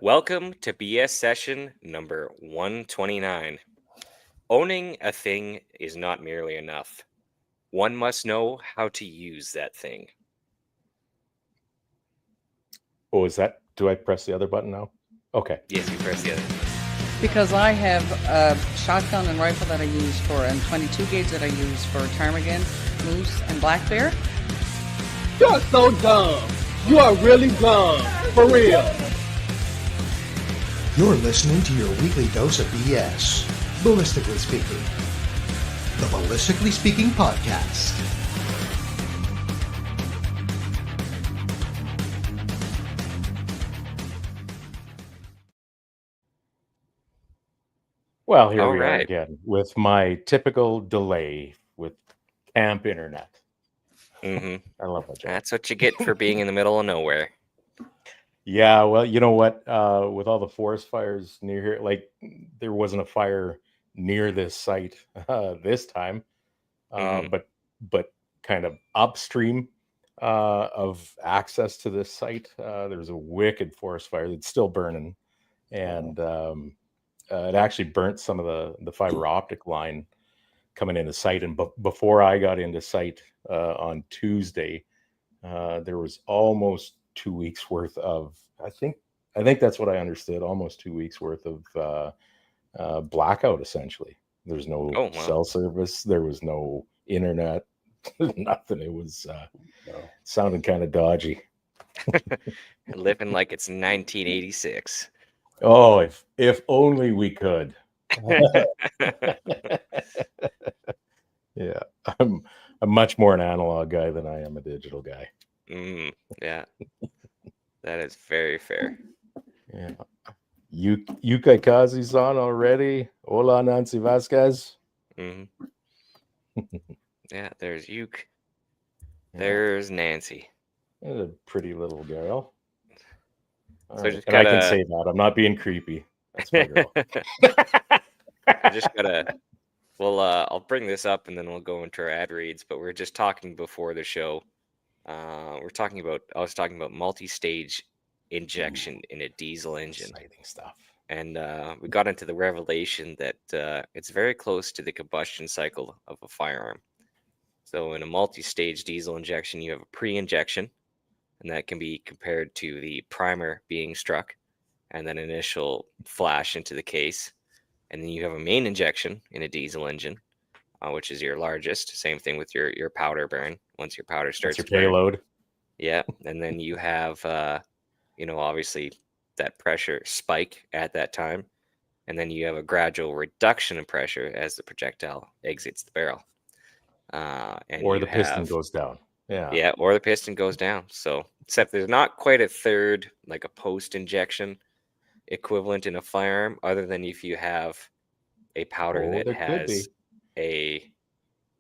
Welcome to BS session number 129. Owning a thing is not merely enough. One must know how to use that thing. Oh, is that? Do I press the other button now? Okay. Yes, you press the other. Because I have a shotgun and rifle that I use for, and 22 gauge that I use for ptarmigan, moose, and black bear. You're so dumb. You are really dumb. For real. You're listening to your weekly dose of BS, Ballistically Speaking. The Ballistically Speaking Podcast. Well, here All we are right. again with my typical delay with camp internet. Mm-hmm. I love that job. That's what you get for being in the middle of nowhere. Yeah, well, you know what? With all the forest fires near here, like there wasn't a fire near this site this time, Mm-hmm. but kind of upstream of access to this site, there's a wicked forest fire that's still burning, and it actually burnt some of the fiber optic line coming into sight. And before I got into sight on Tuesday, there was almost 2 weeks worth of I think that's what I understood. Almost 2 weeks worth of blackout. Essentially, there's no Oh, wow. cell service. There was no internet. Nothing. It was sounding kind of dodgy. Living like it's 1986. Oh, if only we could. Yeah, I'm much more an analog guy than I am a digital guy. Yeah, that is very fair. Yeah. Yuka Kazi's on already. Hola, Nancy Vasquez. Mm-hmm. Yeah, there's Uke. Yeah, There's Nancy. a pretty little girl. All So right. just And I can gotta. say that. I'm not being creepy. That's my girl. I just gotta. Well, I'll bring this up and then we'll go into our ad reads. But we are just talking before the show. I was talking about multi-stage injection in a diesel engine, Exciting stuff. and we got into the revelation that it's very close to the combustion cycle of a firearm. So, in a multi-stage diesel injection, you have a pre-injection, and that can be compared to the primer being struck, and then initial flash into the case, and then you have a main injection in a diesel engine, which is your largest. Same thing with your powder burn. Once your powder That's starts your to burn, payload. yeah, and then you have obviously that pressure spike at that time, and then you have a gradual reduction in pressure as the projectile exits the barrel, and Or you the piston have, goes down. Yeah. yeah, or the piston goes down. So except there's not quite a third, like a post injection equivalent in a firearm, other than if you have a powder Oh, that there could be has a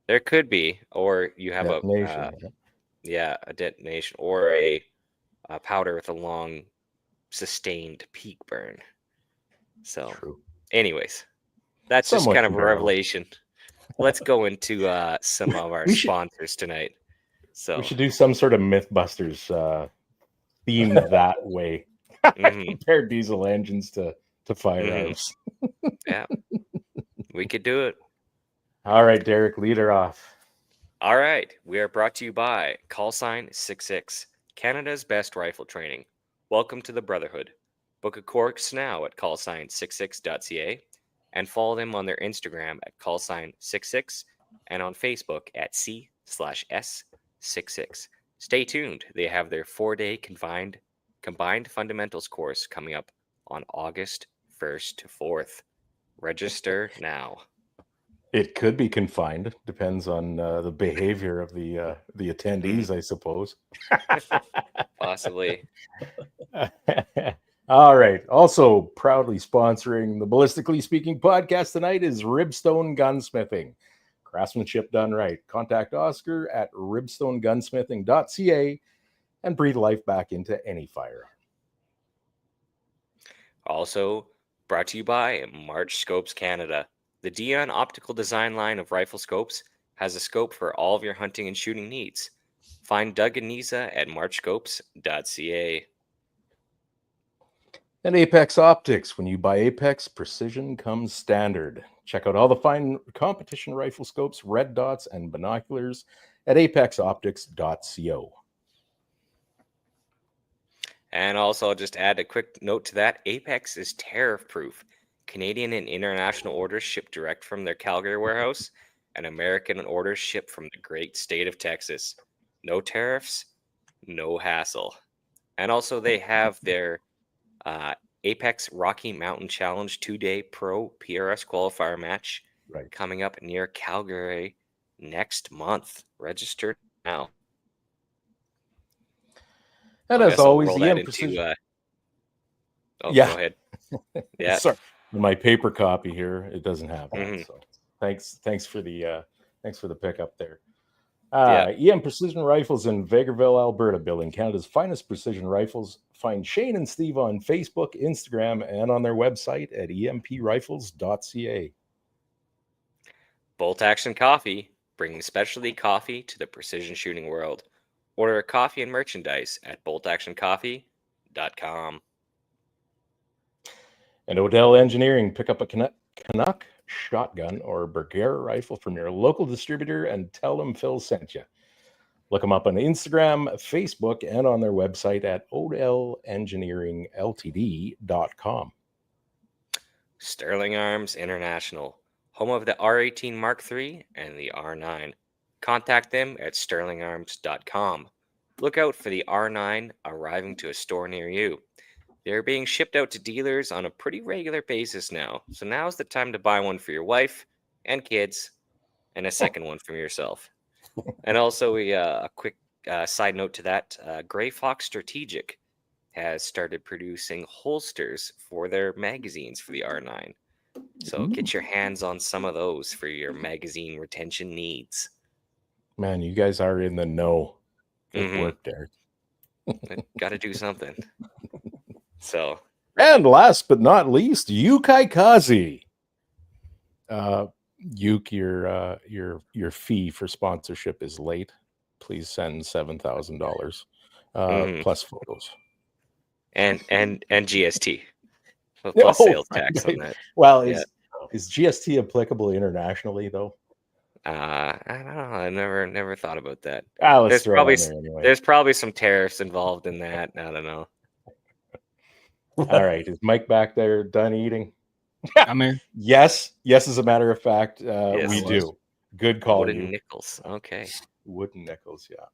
there could be, or you have detonation. a detonation, or a powder with a long sustained peak burn. So True. anyways, that's just Somewhat kind of a comparable. revelation. Let's go into some of our We should sponsors tonight. we So should do some sort of MythBusters themed that way. mhm, Compare diesel engines to mhm, firearms. yeah, we could do it. All right, Derek, lead her off. All right, we are brought to you by Callsign 66, Canada's best rifle training. Welcome to the Brotherhood. Book a course now at callsign66.ca and follow them on their Instagram at callsign66 and on Facebook at C/S66. Stay tuned. They have their 4-day combined fundamentals course coming up on August 1st to 4th. Register now. It could be confined. Depends on the behavior of the attendees, I suppose. Possibly. All right. Also, proudly sponsoring the Ballistically Speaking podcast tonight is Ribstone Gunsmithing. Craftsmanship done right. Contact Oscar at ribstonegunsmithing.ca and breathe life back into any firearm. Also brought to you by March Scopes Canada. The Dion optical design line of rifle scopes has a scope for all of your hunting and shooting needs. Find Doug and Nisa at marchscopes.ca. And Apex Optics. When you buy Apex, precision comes standard. Check out all the fine competition rifle scopes, red dots, and binoculars at apexoptics.co. And also, I'll just add a quick note to that. Apex is tariff-proof. Canadian and international orders ship direct from their Calgary warehouse, and American orders ship from the great state of Texas. No tariffs, no hassle. And also, they have their Apex Rocky Mountain Challenge 2-day pro PRS qualifier match coming up near Calgary next month. Registered now. And as always, EM Precision. Go ahead. Yeah. Sorry, in my paper copy here, it doesn't have that. So thanks for the pickup there. EM Precision Rifles in Vegreville, Alberta, building Canada's finest precision rifles. Find Shane and Steve on Facebook, Instagram, and on their website at emprifles.ca. Bolt Action Coffee, bringing specialty coffee to the precision shooting world. Order coffee and merchandise at boltactioncoffee.com. And Odell Engineering, pick up a Canuck shotgun or Bergara rifle from your local distributor and tell them Phil sent you. Look them up on Instagram, Facebook, and on their website at odellengineeringltd.com. Sterling Arms International, home of the R18 Mark III and the R9. Contact them at sterlingarms.com. Look out for the R9 arriving to a store near you. They're being shipped out to dealers on a pretty regular basis now, so now's the time to buy one for your wife and kids, and a second one for yourself. And also, a quick side note to that, Grey Fox Strategic has started producing holsters for their magazines for the R9. So get your hands on some of those for your magazine retention needs. Man, you guys are in the know. Good work, Derek. Got to do something. So, and last but not least, Yukai Kazi. Yuke, your fee for sponsorship is late. Please send $7,000 plus photos and GST plus sales tax on that. Well, is GST applicable internationally though? I don't know. I never thought about that. There's probably some tariffs involved in that. I don't know. All right, is Mike back there done eating? I'm here. Yes, as a matter of fact, we do. Good call. Wooden nickels. Okay. Wooden nickels. Yeah.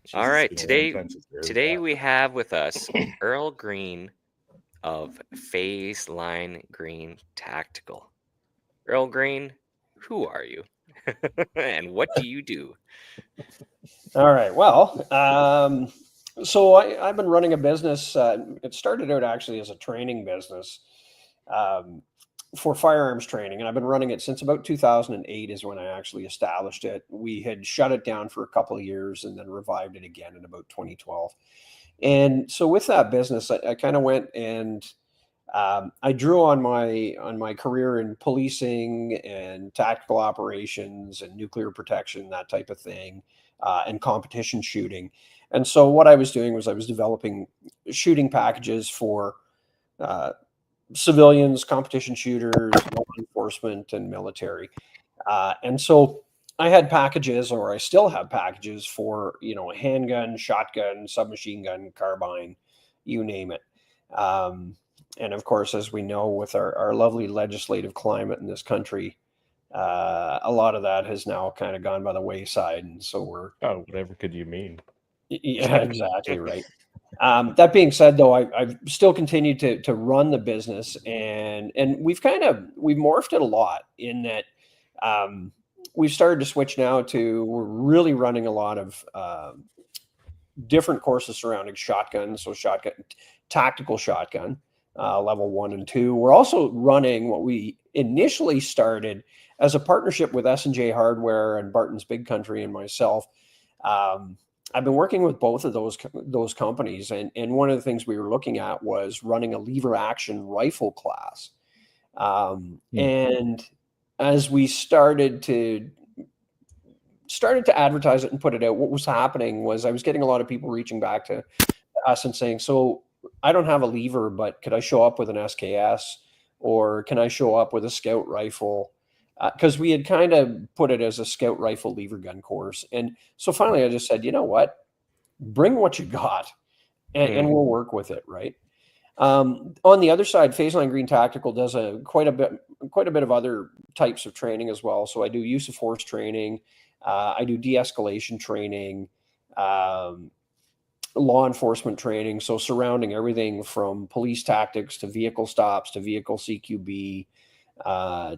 Jesus, all right. Today we have with us Earl Green of Phase Line Green Tactical. Earl Green, who are you? And what do you do? All right. Well, so I've been running a business. It started out actually as a training business for firearms training, and I've been running it since about 2008 is when I actually established it. We had shut it down for a couple of years and then revived it again in about 2012. And so with that business, I kind of went and I drew on my career in policing and tactical operations and nuclear protection, that type of thing, and competition shooting. And so what I was doing was I was developing shooting packages for civilians, competition shooters, law enforcement, and military. And so I had packages, or I still have packages for, a handgun, shotgun, submachine gun, carbine, you name it. And of course, as we know, with our lovely legislative climate in this country, a lot of that has now kind of gone by the wayside. And so whatever could you mean? Yeah, exactly right. That being said, though, I've still continued to run the business, and we've morphed it a lot in that we've started to switch now to, we're really running a lot of different courses surrounding shotguns. So tactical shotgun, level 1 and 2. We're also running what we initially started as a partnership with S&J Hardware and Barton's Big Country and myself. I've been working with both of those companies, and one of the things we were looking at was running a lever action rifle class. And as we started to advertise it and put it out, what was happening was I was getting a lot of people reaching back to us and saying, so I don't have a lever, but could I show up with an SKS, or can I show up with a scout rifle? Because we had kind of put it as a scout rifle lever gun course. And so finally I just said, you know what, bring what you got, and we'll work with it. Right. On the other side, Phase Line Green Tactical does quite a bit of other types of training as well. So I do use of force training. I do de-escalation training, law enforcement training. So surrounding everything from police tactics to vehicle stops to vehicle CQB,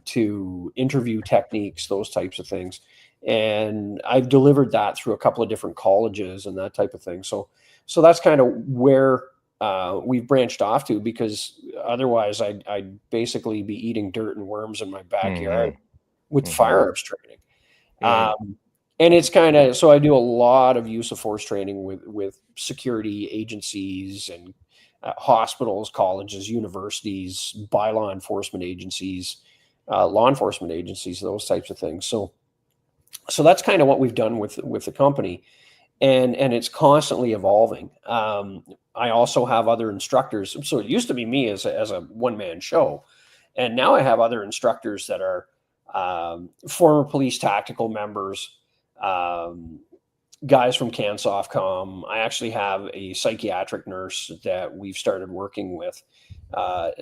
to interview techniques, those types of things. And I've delivered that through a couple of different colleges and that type of thing. So that's kind of where we've branched off to, because otherwise I'd basically be eating dirt and worms in my backyard with firearms training. And it's kind of, so I do a lot of use of force training with security agencies and hospitals, colleges, universities, by law enforcement agencies, those types of things. So that's kind of what we've done with the company. And it's constantly evolving. I also have other instructors. So it used to be me as a one-man show, and now I have other instructors that are former police tactical members, guys from CANSOFCOM. I actually have a psychiatric nurse that we've started working with,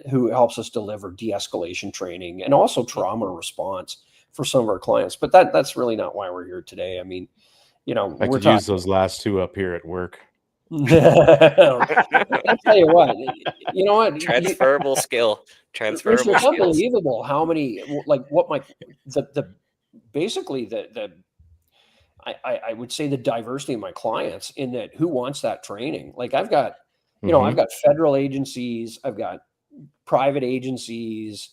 who helps us deliver de-escalation training and also trauma response for some of our clients. But that's really not why we're here today. I mean, I could use those last two up here at work. I'll tell you what, you know what? Transferable skill. It's Transferable skills. unbelievable how many, like what basically I would say the diversity of my clients, in that who wants that training. Like I've got, I've got federal agencies, I've got private agencies,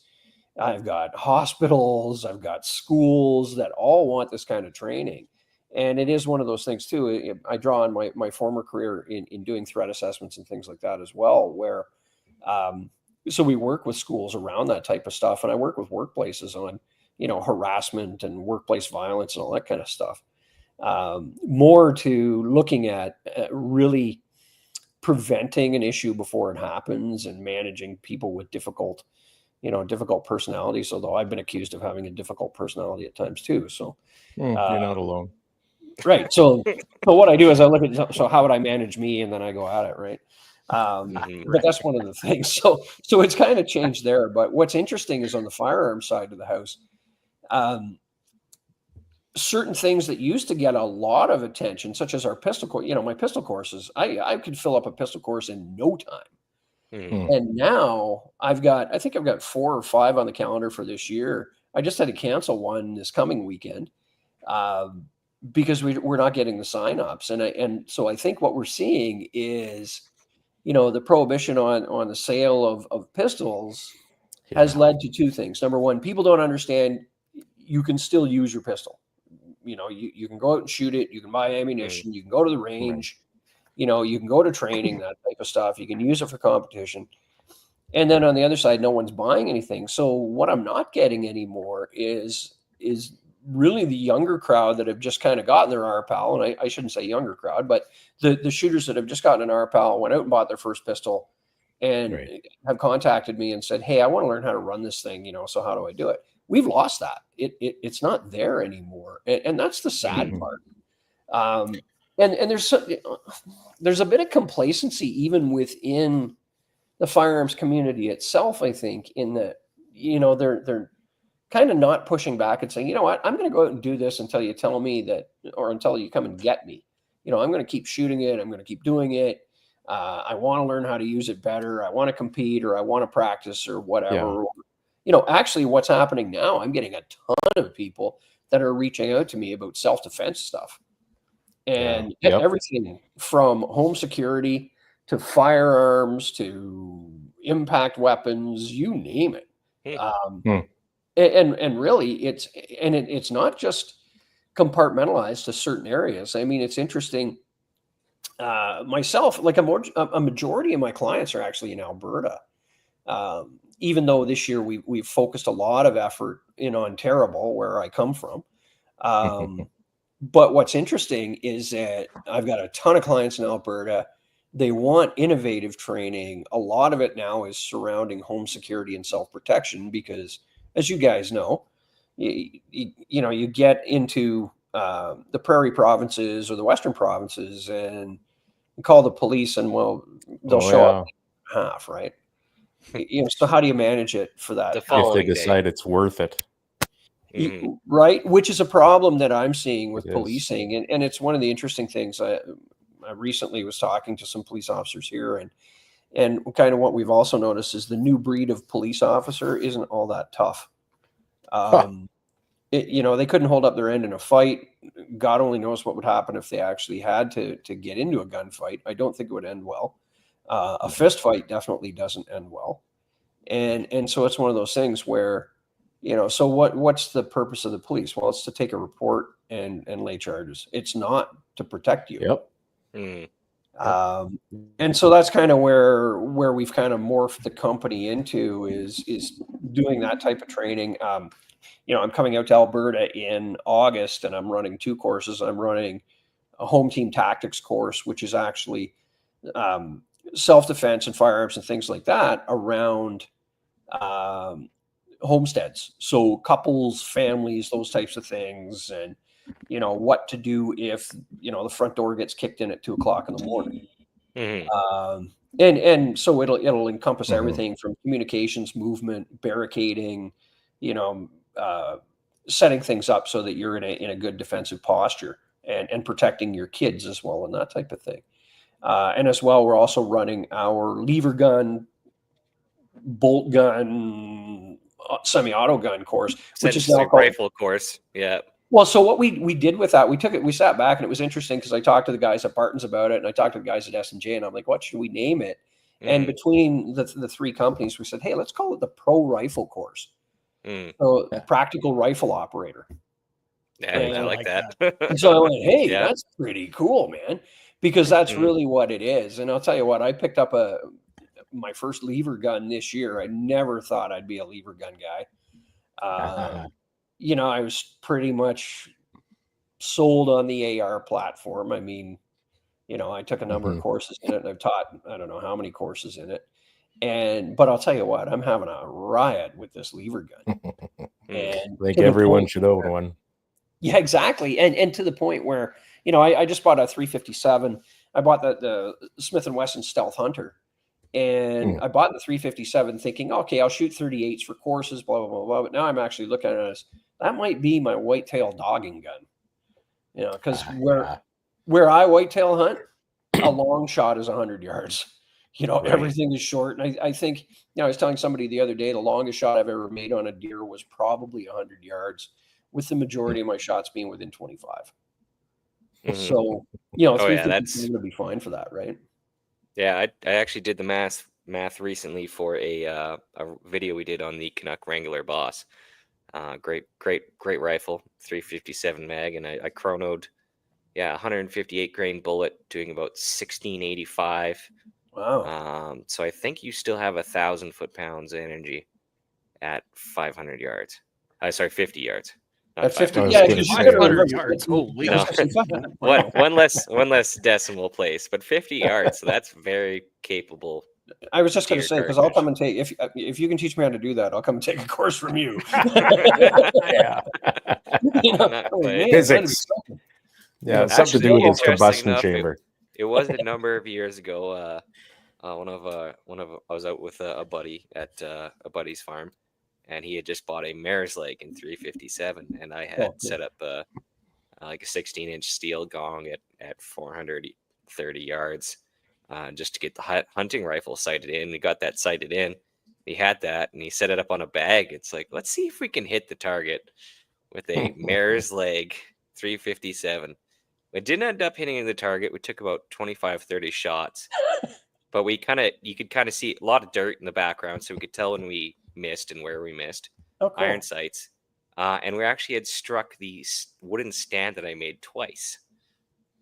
I've got hospitals, I've got schools that all want this kind of training. And it is one of those things too. I draw on my former career in doing threat assessments and things like that as well, where, so we work with schools around that type of stuff. And I work with workplaces on, harassment and workplace violence and all that kind of stuff. More to looking at really preventing an issue before it happens and managing people with difficult personalities. Although I've been accused of having a difficult personality at times too. So You're not alone. Right. So what I do is I look at, so how would I manage me? And then I go at it. Right. But that's one of the things. So it's kind of changed there. But what's interesting is on the firearm side of the house, certain things that used to get a lot of attention, such as our pistol course, my pistol courses, I could fill up a pistol course in no time. And now I think I've got 4 or 5 on the calendar for this year. I just had to cancel one this coming weekend, because we're not getting the signups. And so I think what we're seeing is, the prohibition on the sale of pistols has led to 2 things. Number one, people don't understand you can still use your pistol. You can go out and shoot it. You can buy ammunition. You can go to the range. You can go to training, that type of stuff. You can use it for competition. And then on the other side, no one's buying anything. So what I'm not getting anymore is really the younger crowd that have just kind of gotten their RPAL. And I shouldn't say younger crowd, but the shooters that have just gotten an RPAL, went out and bought their first pistol, and have contacted me and said, hey, I want to learn how to run this thing, so how do I do it? We've lost that. It's not there anymore. And that's the sad part. And there's a bit of complacency even within the firearms community itself, I think, in that, they're kind of not pushing back and saying, you know what, I'm going to go out and do this until you tell me that, or until you come and get me. I'm going to keep shooting it. I'm going to keep doing it. I want to learn how to use it better. I want to compete, or I want to practice, or whatever. Actually what's happening now, I'm getting a ton of people that are reaching out to me about self-defense stuff, and everything from home security to firearms to impact weapons, you name it. And really it's not just compartmentalized to certain areas. I mean, it's interesting. Myself, like a majority of my clients are actually in Alberta. Even though this year we've focused a lot of effort in Ontario, where I come from. But what's interesting is that I've got a ton of clients in Alberta, they want innovative training. A lot of it now is surrounding home security and self-protection because, as you guys know, you get into the prairie provinces or the western provinces and you call the police and, well, they'll show up half, right? So how do you manage it for that? The If they following day. decide it's worth it. Right, which is a problem that I'm seeing with It is. policing, and it's one of the interesting things. I recently was talking to some police officers here, and kind of what we've also noticed is the new breed of police officer isn't all that tough. They couldn't hold up their end in a fight. God only knows what would happen if they actually had to get into a gunfight. I don't think it would end well. A fist fight definitely doesn't end well, and so it's one of those things where, so what's the purpose of the police? Well, it's to take a report and lay charges. It's not to protect you. Yep. And so that's kind of where we've kind of morphed the company into is doing that type of training. I'm coming out to Alberta in August, and I'm running 2 courses. I'm running a home team tactics course, which is actually self-defense and firearms and things like that around homesteads. So couples, families, those types of things, and what to do if the front door gets kicked in at 2:00 in the morning. And so it'll encompass everything from communications, movement, barricading, setting things up so that you're in a good defensive posture and protecting your kids as well and that type of thing. And as well, we're also running our lever gun, bolt gun, semi-auto gun course, which is now rifle course. Yeah. Well, so what we did with that, we sat back, and it was interesting because I talked to the guys at Barton's about it, and I talked to the guys at S&J, and I'm like, what should we name it? And between the 3 companies, we said, hey, let's call it the Pro Rifle Course. So practical rifle operator. Yeah, I like that. And so I went, hey, that's pretty cool, man, because that's really what it is. And I'll tell you what, I picked up my first lever gun this year. I never thought I'd be a lever gun guy. I was pretty much sold on the AR platform. I mean, I took a number of courses in it, and I've taught, I don't know how many courses in it. But I'll tell you what, I'm having a riot with this lever gun. And I think everyone should own one. Yeah, exactly. And to the point where, I just bought a 357. I bought the Smith & Wesson Stealth Hunter. And I bought the 357 thinking, okay, I'll shoot 38s for courses, blah, blah, blah, blah. But now I'm actually looking at it as that might be my whitetail dogging gun. Because where I whitetail hunt, a long shot is 100 yards. Everything is short. And I think, I was telling somebody the other day, the longest shot I've ever made on a deer was probably 100 yards, with the majority of my shots being within 25. So, that's going to be fine for that, right? Yeah, I actually did the math recently for a video we did on the Canuck Wrangler Boss. Great rifle, 357 mag, and I chronoed, 158 grain bullet, doing about 1685. Wow. So I think you still have 1,000 foot-pounds energy at 500 yards. 50 yards. At 50, yeah, 500 yards. Holy, one less decimal place, but 50 yards. So that's very capable. I was just going to say, because I'll come and take, if you can teach me how to do that, I'll come and take a course from you. Physics. Yeah, it's something to do with his combustion chamber. It was a number of years ago. I was out with a buddy at a buddy's farm, and he had just bought a mare's leg in 357, and I had set up like a 16-inch steel gong at 430 yards just to get the hunting rifle sighted in. We got that sighted in. He had that, and he set it up on a bag. It's like, let's see if we can hit the target with a mare's leg 357. It didn't end up hitting the target. We took about 25, 30 shots, but you could kind of see a lot of dirt in the background, so we could tell when we missed and where we missed. Iron sights. And we actually had struck the wooden stand that I made twice.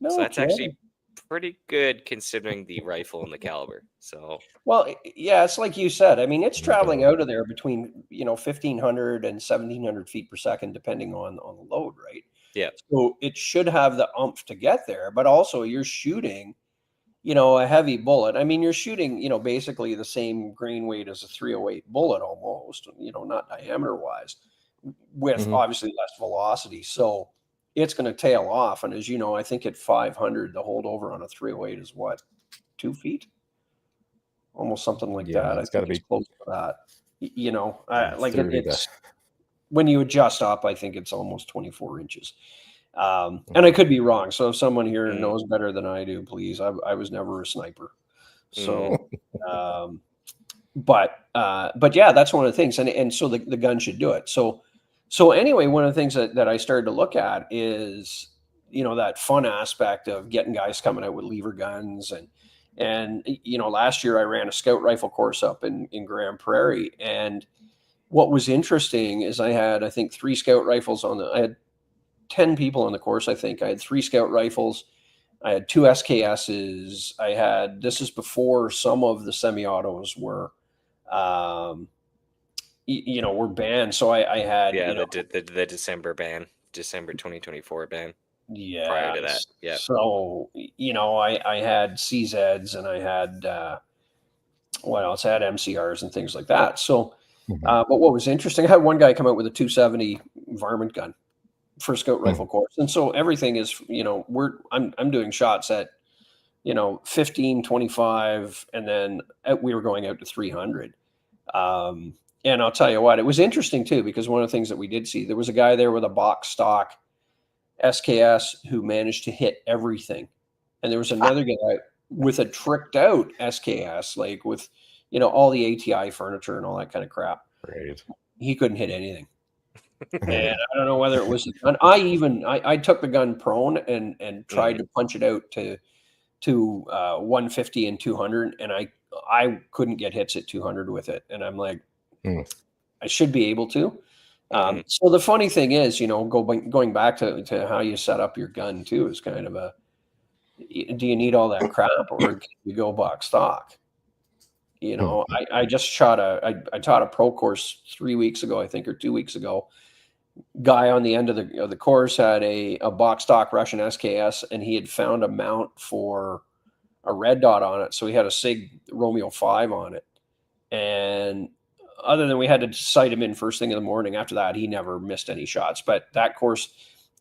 So that's actually pretty good considering the rifle and the caliber. So, well, yeah, it's like you said. I mean, it's traveling out of there between 1,500 and 1,700 feet per second, depending on the load, right? Yeah. So it should have the oomph to get there, but also you're shooting a heavy bullet. I mean, you're shooting, basically the same grain weight as a 308 bullet almost, not diameter wise, with obviously less velocity. So it's going to tail off. And as you know, I think at 500, the holdover on a 308 is what, 2 feet? Almost something like that. It's I got to think it's be close to that. Like 30 it's when you adjust up, I think it's almost 24 inches. And I could be wrong. So if someone here knows better than I do, please. I was never a sniper. So, but yeah, that's one of the things. And so the gun should do it. So anyway, one of the things that I started to look at is, that fun aspect of getting guys coming out with lever guns. And last year I ran a scout rifle course up in Grand Prairie. And what was interesting is I think 3 scout rifles I had 10 people on the course. I think I had 3 scout rifles. I had 2 SKSs. This is before some of the semi-autos were, were banned. So I had, the December ban, December 2024 ban. Yeah. Prior to that. Yeah. So, I had CZs and I had, what else? I had MCRs and things like that. So, but what was interesting, I had one guy come out with a 270 varmint gun for scout rifle course. And so everything is, I'm doing shots at, 15, 25, and then we were going out to 300. And I'll tell you what, it was interesting too, because one of the things that we did see, there was a guy there with a box stock SKS who managed to hit everything. And there was another guy with a tricked out SKS, like with, all the ATI furniture and all that kind of crap. Right. He couldn't hit anything. And I don't know whether it was the gun. I took the gun prone and tried to punch it out to 150 and 200, and I couldn't get hits at 200 with it. And I'm like, I should be able to. So the funny thing is, going back to how you set up your gun too is kind of do you need all that crap, or can you go box stock? I just I taught a pro course 3 weeks ago, I think, or 2 weeks ago. Guy on the end of the course had a box stock Russian SKS, and he had found a mount for a red dot on it. So he had a SIG Romeo 5 on it. And other than we had to sight him in first thing in the morning, after that, he never missed any shots. But that course,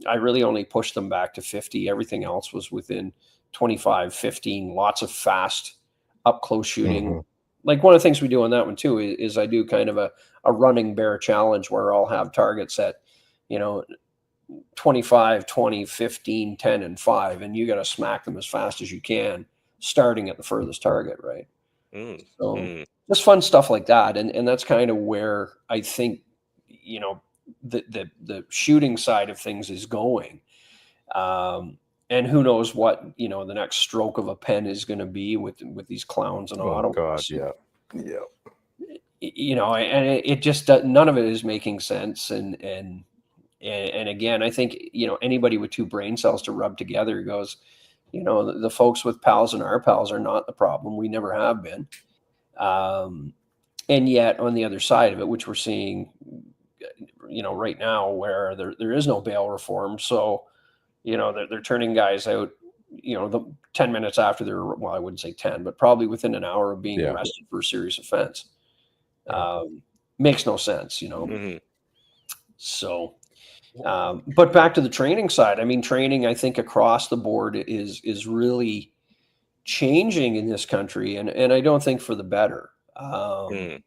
I really only pushed them back to 50. Everything else was within 25, 15, lots of fast up close shooting. Like one of the things we do on that one too is I do kind of a running bear challenge where I'll have targets at, 25, 20, 15, 10, and 5. And you got to smack them as fast as you can, starting at the furthest target, right? So just fun stuff like that. And that's kind of where I think, the shooting side of things is going. And who knows what, the next stroke of a pen is going to be with these clowns and auto. God, yeah. And it just, none of it is making sense. And again, I think, anybody with 2 brain cells to rub together goes, the folks with pals and our pals are not the problem. We never have been. And yet on the other side of it, which we're seeing, right now, where there is no bail reform. So, they're turning guys out, the 10 minutes after I wouldn't say 10, but probably within an hour of being arrested for a serious offense. Makes no sense, So, but back to the training side, I mean, training, I think across the board is really changing in this country. And I don't think for the better. I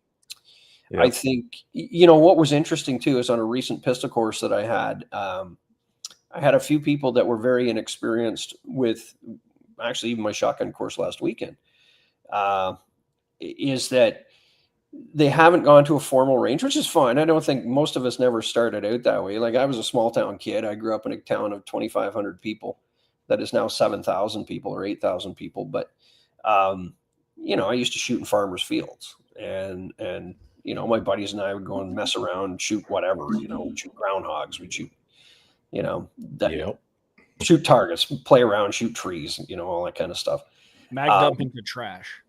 think, what was interesting too, is on a recent pistol course that I had a few people that were very inexperienced with, actually even my shotgun course last weekend, is that they haven't gone to a formal range, which is fine. I don't think most of us never started out that way. Like I was a small town kid. I grew up in a town of 2,500 people that is now 7,000 people or 8,000 people. But, I used to shoot in farmers' fields and my buddies and I would go and mess around and shoot whatever, we'd shoot groundhogs, we'd shoot, shoot targets, play around, shoot trees, all that kind of stuff. Mag dump into trash.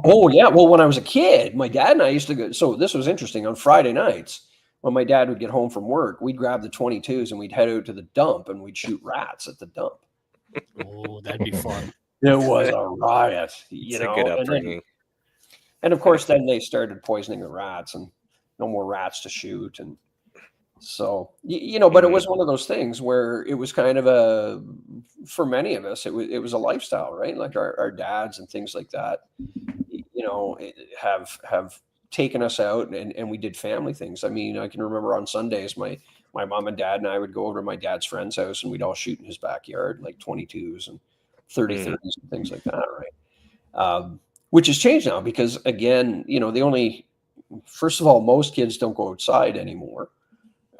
Oh yeah. Well, when I was a kid, my dad and I used to go. So this was interesting. On Friday nights, when my dad would get home from work, we'd grab the 22s and we'd head out to the dump and we'd shoot rats at the dump. Oh, that'd be fun. It was a riot, It's a good upbringing. And of course, then they started poisoning the rats, and no more rats to shoot. And so, but it was one of those things where it was kind of for many of us, it was a lifestyle, right? Like our dads and things like that, have taken us out, and we did family things. I mean, I can remember on Sundays, my mom and dad and I would go over to my dad's friend's house, and we'd all shoot in his backyard, like 22s and 30s and things like that, right? Which has changed now because, again, first of all, most kids don't go outside anymore.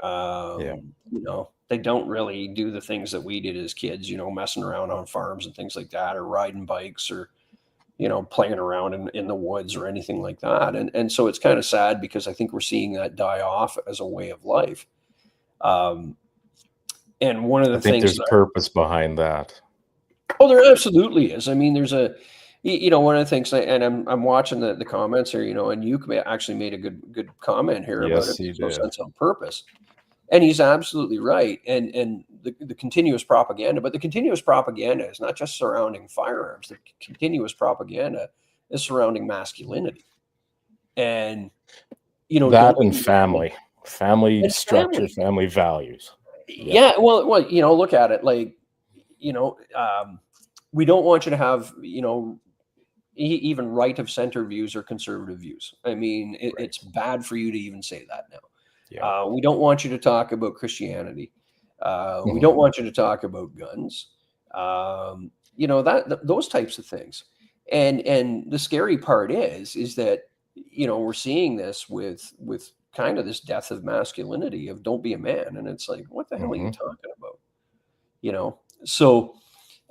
They don't really do the things that we did as kids, messing around on farms and things like that, or riding bikes, or, playing around in the woods or anything like that. And so it's kind of sad because I think we're seeing that die off as a way of life. And one of the I think things there's purpose behind that. Oh, there absolutely is. I mean, there's one of the things, and I'm watching the comments here, and you actually made a good comment here about it. There's no sense on purpose, and he's absolutely right. And the continuous propaganda, but the continuous propaganda is not just surrounding firearms. The continuous propaganda is surrounding masculinity, and that and family structure, family values. Yeah. Well, look at it like, we don't want you to have, even right of center views or conservative views. I mean, it's bad for you to even say that now. Yeah. We don't want you to talk about Christianity. We don't want you to talk about guns. Those types of things. And the scary part is that, we're seeing this with kind of this death of masculinity, of don't be a man. And it's like, what the hell are you talking about? So,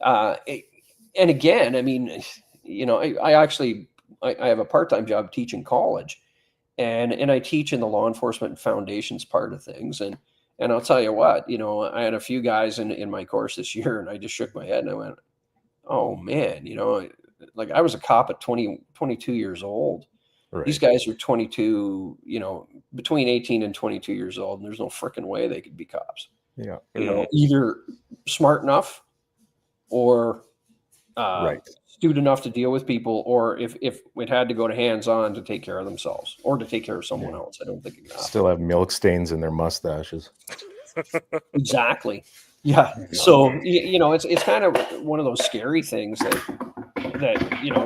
and again, I mean, I have a part-time job teaching college, and I teach in the law enforcement foundations part of things. And I'll tell you what, I had a few guys in my course this year, and I just shook my head and I went, oh man, like I was a cop at 22 years old. Right. These guys are 22, between 18 and 22 years old, and there's no freaking way they could be cops. Yeah. Either smart enough or astute enough to deal with people, or if it had to go to hands-on to take care of themselves or to take care of someone else. I don't think it still have milk stains in their mustaches. Exactly. Yeah. So, it's kind of one of those scary things that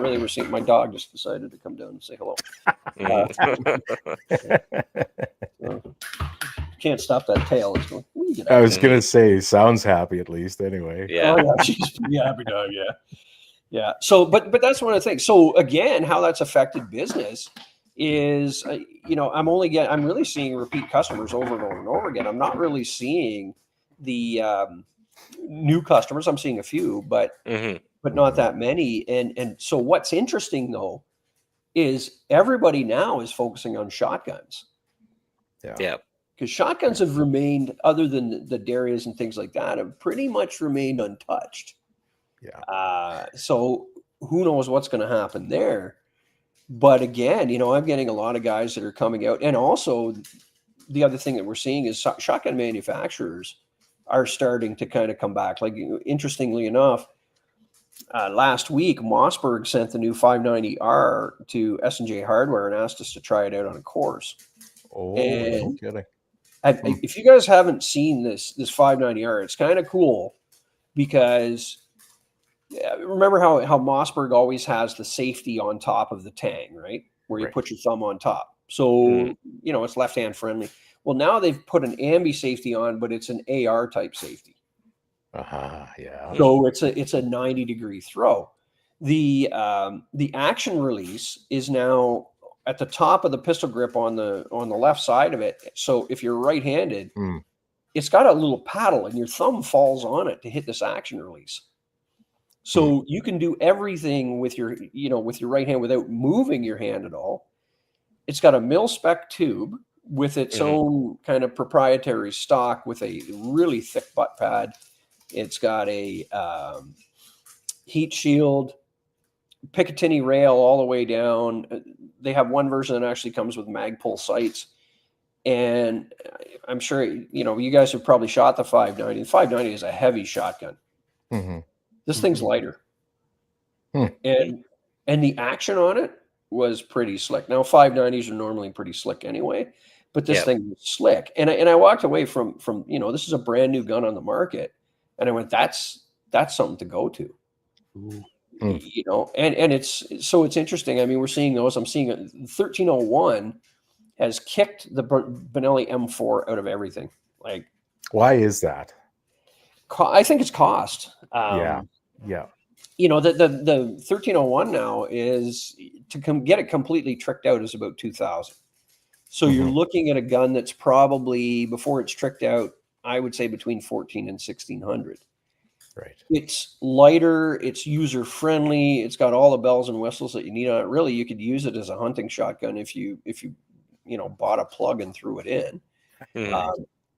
really we're seeing. My dog just decided to come down and say hello. Can't stop that tail. It's going, I was going to say, sounds happy at least anyway. Yeah. Oh, yeah, she's a pretty happy dog. Yeah. Yeah. So, but that's one of the things. So again, how that's affected business is, I'm really seeing repeat customers over and over and over again. I'm not really seeing the new customers. I'm seeing a few, but not that many. And so what's interesting though, is everybody now is focusing on shotguns. Yeah. Because shotguns have remained, other than the Darias and things like that, have pretty much remained untouched. Yeah. So who knows what's going to happen there? But again, I'm getting a lot of guys that are coming out. And also the other thing that we're seeing is shotgun manufacturers are starting to kind of come back. Like, interestingly enough, last week, Mossberg sent the new 590R to S&J Hardware and asked us to try it out on a course. Oh, no kidding. If you guys haven't seen this 590R, it's kind of cool because remember how Mossberg always has the safety on top of the tang, right? Where you put your thumb on top. So, it's left-hand friendly. Well, now they've put an ambi safety on, but it's an AR type safety. Yeah. So it's a 90-degree throw. The action release is now at the top of the pistol grip on the left side of it. So if you're right-handed, it's got a little paddle and your thumb falls on it to hit this action release. So you can do everything with your right hand without moving your hand at all. It's got a mil-spec tube with its own kind of proprietary stock with a really thick butt pad. It's got a heat shield, Picatinny rail all the way down. They have one version that actually comes with Magpul sights. And I'm sure, you guys have probably shot the 590. The 590 is a heavy shotgun. This thing's lighter. Hmm. And the action on it was pretty slick. Now 590s are normally pretty slick anyway, but this Yep. thing was slick. And I walked away from this is a brand new gun on the market, and I went, that's something to go to. Ooh. And it's interesting. I mean, we're seeing those. I'm seeing 1301 has kicked the Benelli M4 out of everything. Like, why is that? I think it's cost. Yeah. The 1301 now is to get it completely tricked out is about 2,000. So you're looking at a gun that's probably, before it's tricked out, I would say between 14 and 1,600. Right. It's lighter, it's user friendly, it's got all the bells and whistles that you need on it. Really, you could use it as a hunting shotgun if you bought a plug and threw it in.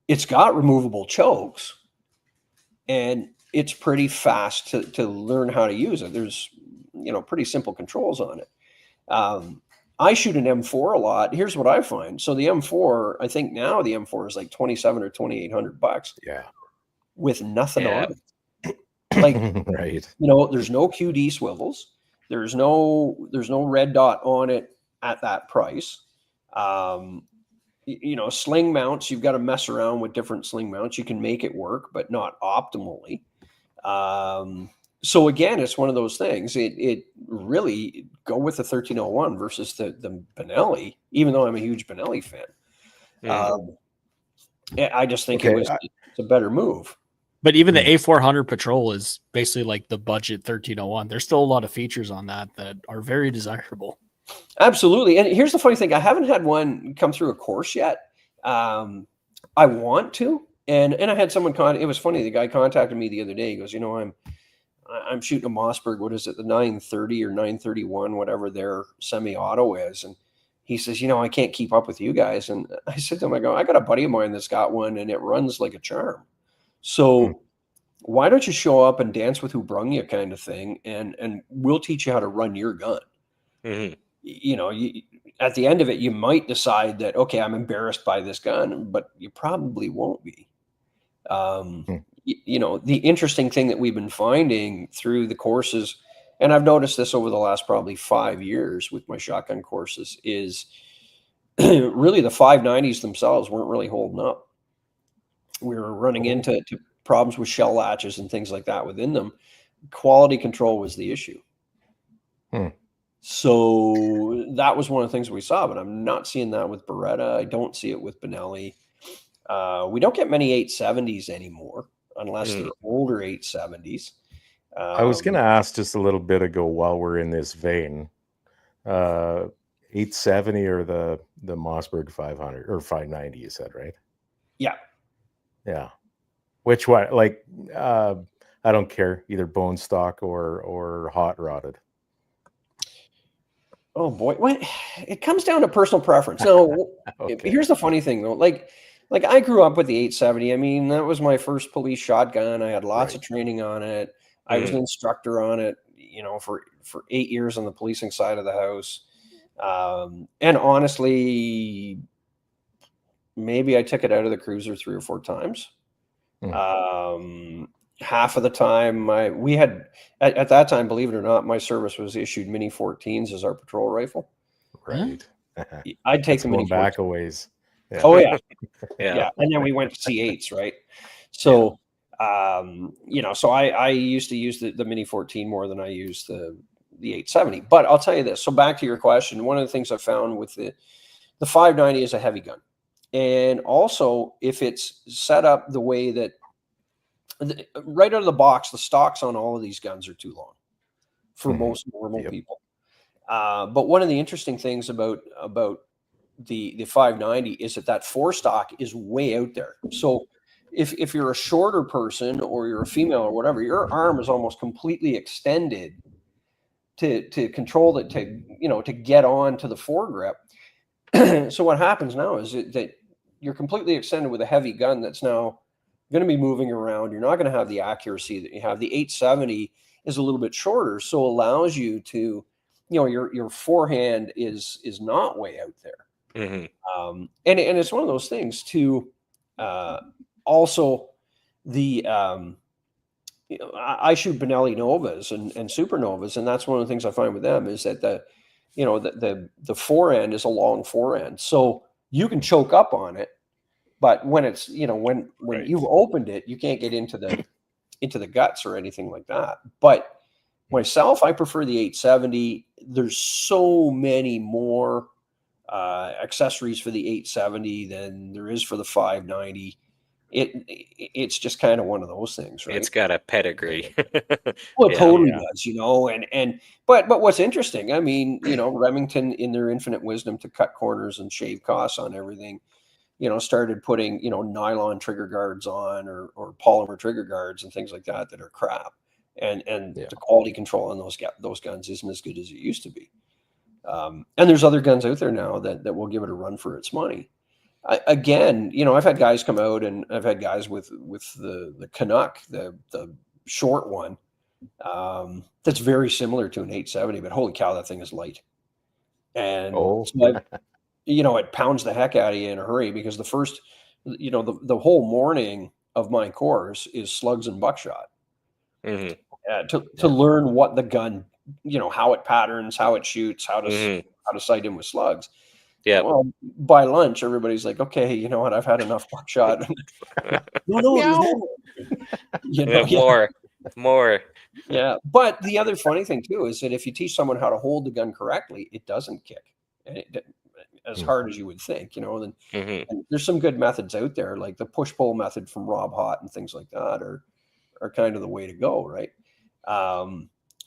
It's got removable chokes, and it's pretty fast to learn how to use it. There's pretty simple controls on it. I shoot an M4 a lot. Here's what I find. So the M4, I think now the M4 is like $2,700 or $2,800. Yeah. With nothing Yeah. on it. Like, right. there's no QD swivels. There's no red dot on it at that price. Sling mounts, you've got to mess around with different sling mounts. You can make it work, but not optimally. So again, it's one of those things. It really go with the 1301 versus the Benelli, even though I'm a huge Benelli fan. I just think it's a better move. But even the A400 Patrol is basically like the budget 1301. There's still a lot of features on that are very desirable. Absolutely. And here's the funny thing. I haven't had one come through a course yet. I want to. And I had someone it was funny. The guy contacted me the other day. He goes, I'm shooting a Mossberg. What is it? The 930 or 931, whatever their semi-auto is. And he says, I can't keep up with you guys. And I said to him, I got a buddy of mine that's got one and it runs like a charm. So why don't you show up and dance with who brung you, kind of thing, and we'll teach you how to run your gun. At the end of it, you might decide that, okay, I'm embarrassed by this gun, but you probably won't be. The interesting thing that we've been finding through the courses, and I've noticed this over the last probably 5 years with my shotgun courses, is really the 590s themselves weren't really holding up. We were running into problems with shell latches and things like that within them. Quality control was the issue. So that was one of the things we saw, but I'm not seeing that with Beretta. I don't see it with Benelli. We don't get many 870s anymore, unless they're older 870s. I was going to ask just a little bit ago while we're in this vein, 870 or the Mossberg 500 or 590, you said, right? Yeah. Yeah. Which one? Like, I don't care, either bone stock or hot rodded. Oh boy, it comes down to personal preference. No, Okay. Here's the funny thing though. Like I grew up with the 870. I mean, that was my first police shotgun. I had lots of training on it. I was an instructor on it, for 8 years on the policing side of the house. And honestly, maybe I took it out of the cruiser 3 or 4 times. Half of the time we had at that time, believe it or not, my service was issued Mini 14s as our patrol rifle. Right. I'd take the Mini back 14s. a ways. Yeah. Oh yeah. Yeah. And then we went to C8s, right? So so I used to use the Mini 14 more than I used the 870. But I'll tell you this. So back to your question, one of the things I found with the 590 is a heavy gun. And also, if it's set up the way that right out of the box, the stocks on all of these guns are too long for most normal people. But one of the interesting things about the 590 is that forestock is way out there. So if you're a shorter person or you're a female or whatever, your arm is almost completely extended to control it, to get on to the foregrip. So what happens now is that you're completely extended with a heavy gun that's now going to be moving around. You're not going to have the accuracy that you have. The 870 is a little bit shorter, so allows you to, your forehand is not way out there. And it's one of those things too. Also, the I shoot Benelli Novas and Supernovas, and that's one of the things I find with them is that the forend is a long forend, so you can choke up on it, but when it's when Right. you've opened it, you can't get into the guts or anything like that. But myself, I prefer the 870. There's so many more accessories for the 870 than there is for the 590. It's just kind of one of those things, right? It's got a pedigree. Well, it Yeah. totally Yeah. does, but what's interesting, I mean, Remington, in their infinite wisdom to cut corners and shave costs on everything, started putting, nylon trigger guards on or polymer trigger guards and things like that are crap. And Yeah. the quality control on those guns isn't as good as it used to be. And there's other guns out there now that will give it a run for its money. Again, I've had guys come out, and I've had guys with the Canuck, the short one, that's very similar to an 870, but holy cow, that thing is light. And Oh. so it pounds the heck out of you in a hurry, because the first, the whole morning of my course is slugs and buckshot, Mhm. to learn what the gun, how it patterns, how it shoots, how to Mhm. sight in with slugs. Yeah. Well, by lunch, everybody's like, okay, you know what? I've had enough buckshot. No, there's more. Yeah. More. Yeah. But the other funny thing too is that if you teach someone how to hold the gun correctly, it doesn't kick as hard as you would think, and there's some good methods out there, like the push-pull method from Rob Hott and things like that are kind of the way to go, right?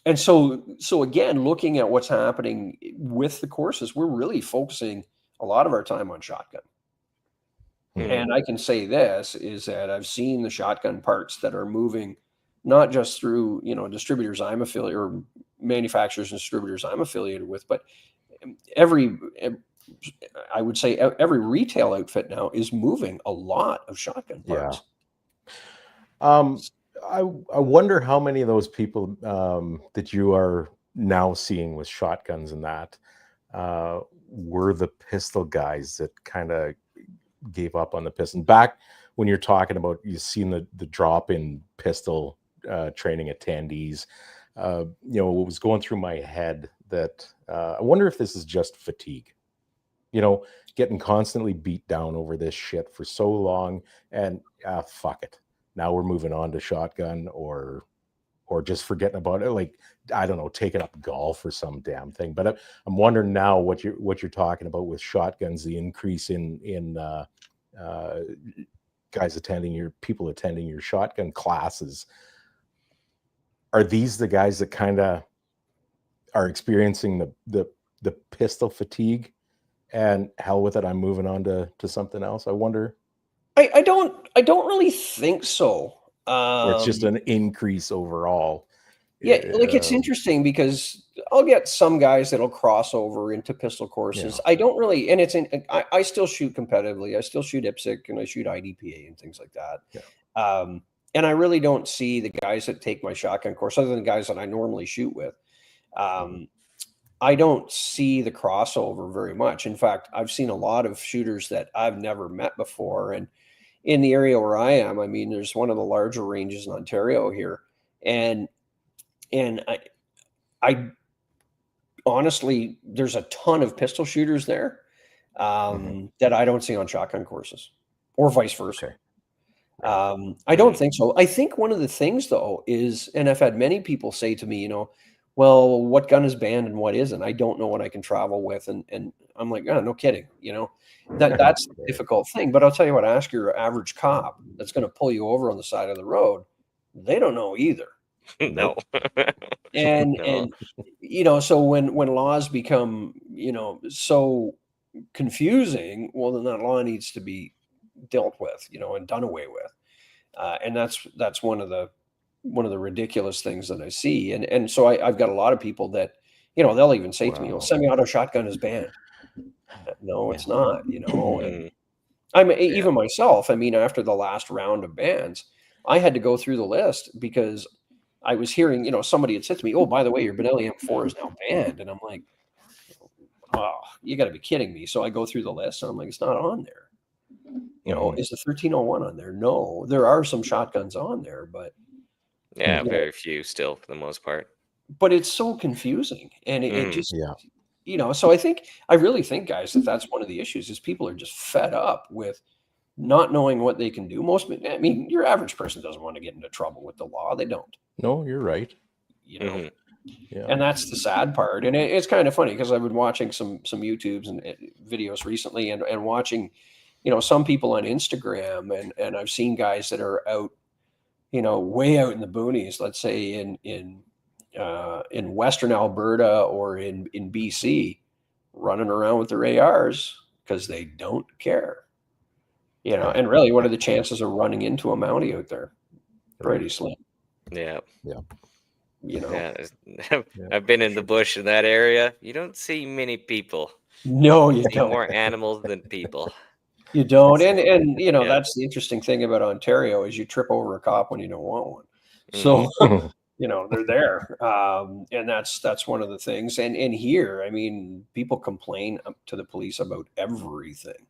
And so again, looking at what's happening with the courses, we're really focusing a lot of our time on shotgun. And I can say this is that I've seen the shotgun parts that are moving not just through, distributors I'm affiliated, or manufacturers and distributors I'm affiliated with, but I would say every retail outfit now is moving a lot of shotgun parts. I wonder how many of those people that you are now seeing with shotguns and that were the pistol guys that kind of gave up on the pistol. Back when you're talking about, you've seen the drop in pistol training at Tandy's, what was going through my head that I wonder if this is just fatigue, getting constantly beat down over this shit for so long, and fuck it. Now we're moving on to shotgun, or just forgetting about it. Like, I don't know, taking up golf or some damn thing. But I'm wondering now what you're talking about with shotguns, the increase in people attending your shotgun classes. Are these the guys that kind of are experiencing the pistol fatigue, and hell with it, I'm moving on to something else? I wonder. I don't really think so. Or it's just an increase overall. Yeah, like it's interesting because I'll get some guys that'll cross over into pistol courses. I don't really, and I still shoot competitively. I still shoot IPSC and I shoot IDPA and things like that. Yeah. And I really don't see the guys that take my shotgun course, other than guys that I normally shoot with. I don't see the crossover very much. In fact, I've seen a lot of shooters that I've never met before. And in the area where I am, I mean, there's one of the larger ranges in Ontario here. And I honestly, there's a ton of pistol shooters there that I don't see on shotgun courses, or vice versa. I don't think so. I think one of the things, though, is, and I've had many people say to me, well, what gun is banned and what isn't? I don't know what I can travel with. And I'm like, oh, no kidding. That's the difficult thing. But I'll tell you what, ask your average cop that's going to pull you over on the side of the road. They don't know either. No. And so when laws become, so confusing, well, then that law needs to be dealt with, and done away with. And that's one of the ridiculous things that I see. And so I've got a lot of people that, they'll even say to me, semi-auto shotgun is banned. No, it's not, and even myself, I mean, after the last round of bans, I had to go through the list because I was hearing, somebody had said to me, oh, by the way, your Benelli M4 is now banned. And I'm like, oh, you got to be kidding me. So I go through the list and I'm like, it's not on there. Is the 1301 on there? No, there are some shotguns on there, but Yeah, You know, very few still for the most part. but it's so confusing, and it Mhm. just, Yeah. so I really think, guys, that that's one of the issues is people are just fed up with not knowing what they can do. I mean, your average person doesn't want to get into trouble with the law. They don't, No, you're right. you know. Mhm. Yeah. And that's the sad part. And it's kind of funny because I've been watching some YouTubes and videos recently, and watching, some people on Instagram, and I've seen guys that are out, way out in the boonies, let's say in Western Alberta or in BC, running around with their ARs because they don't care. And really, what are the chances of running into a Mountie out there? Pretty Right. slim, Yeah. Yeah. Yeah. Yeah. I've been in the bush in that area. You don't see many people. No, You you see don't. more animals than people. You don't. And Yeah. that's the interesting thing about Ontario is you trip over a cop when you don't want one. Mhm. So, they're there. And that's one of the things. And here, I mean, people complain to the police about everything.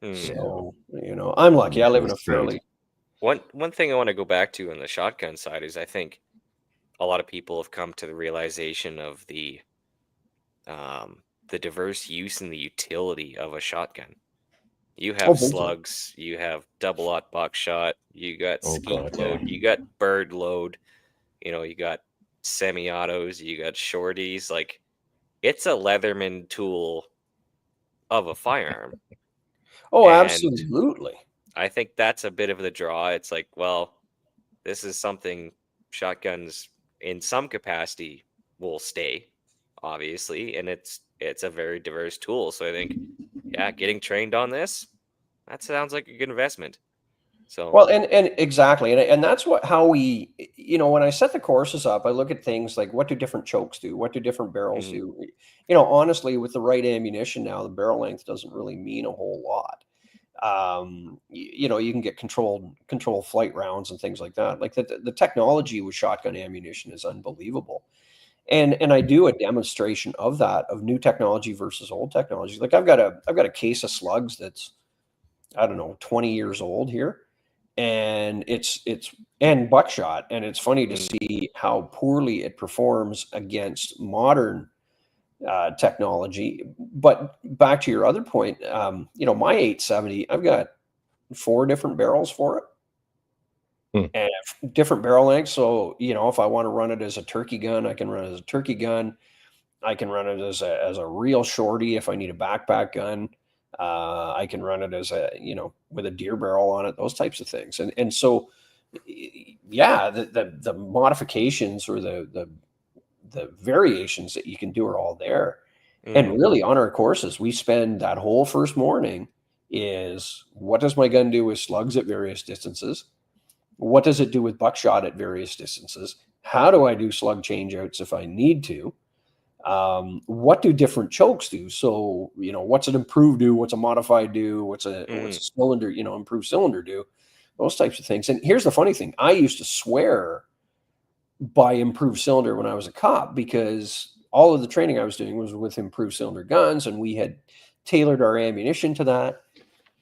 Mm. So, I'm lucky. I live in a That's great. fairly One thing I want to go back to on the shotgun side is I think a lot of people have come to the realization of the diverse use and the utility of a shotgun. You have big time. slugs, you have double-aught buckshot, you got Oh, skeet God, load, yeah. you got bird load, you got semi-autos, you got shorties. Like, it's a Leatherman tool of a firearm. Oh, And absolutely. I think that's a bit of the draw. It's like, well, this is something shotguns in some capacity will stay, obviously, and it's a very diverse tool. So I think, yeah, getting trained on this, that sounds like a good investment. So Well, and exactly, and that's how we, when I set the courses up, I look at things like what do different chokes do, what do different barrels mhm, do. Honestly, with the right ammunition now, the barrel length doesn't really mean a whole lot. You can get controlled flight rounds and things like that. Like the technology with shotgun ammunition is unbelievable. And I do a demonstration of that, of new technology versus old technology. Like I've got a case of slugs that's, I don't know, 20 years old here, and it's and buckshot, and it's funny to mm, see how poorly it performs against modern technology. But back to your other point, my 870, I've got 4 different barrels for it Hmm. and different barrel lengths. So, if I want to run it as a turkey gun, I can run it as a turkey gun. I can run it as a real shorty if I need a backpack gun. I can run it as with a deer barrel on it, those types of things. And so, yeah, the modifications or the variations that you can do are all there. And mm, really, on our courses, we spend that whole first morning is what does my gun do with slugs at various distances? What does it do with buckshot at various distances? How do I do slug changeouts if I need to? What do different chokes do? So, what's an improved do? What's a modified do? What's a mhm, cylinder, improved cylinder do? Those types of things. And here's the funny thing: I used to swear by improved cylinder when I was a cop because all of the training I was doing was with improved cylinder guns, and we had tailored our ammunition to that.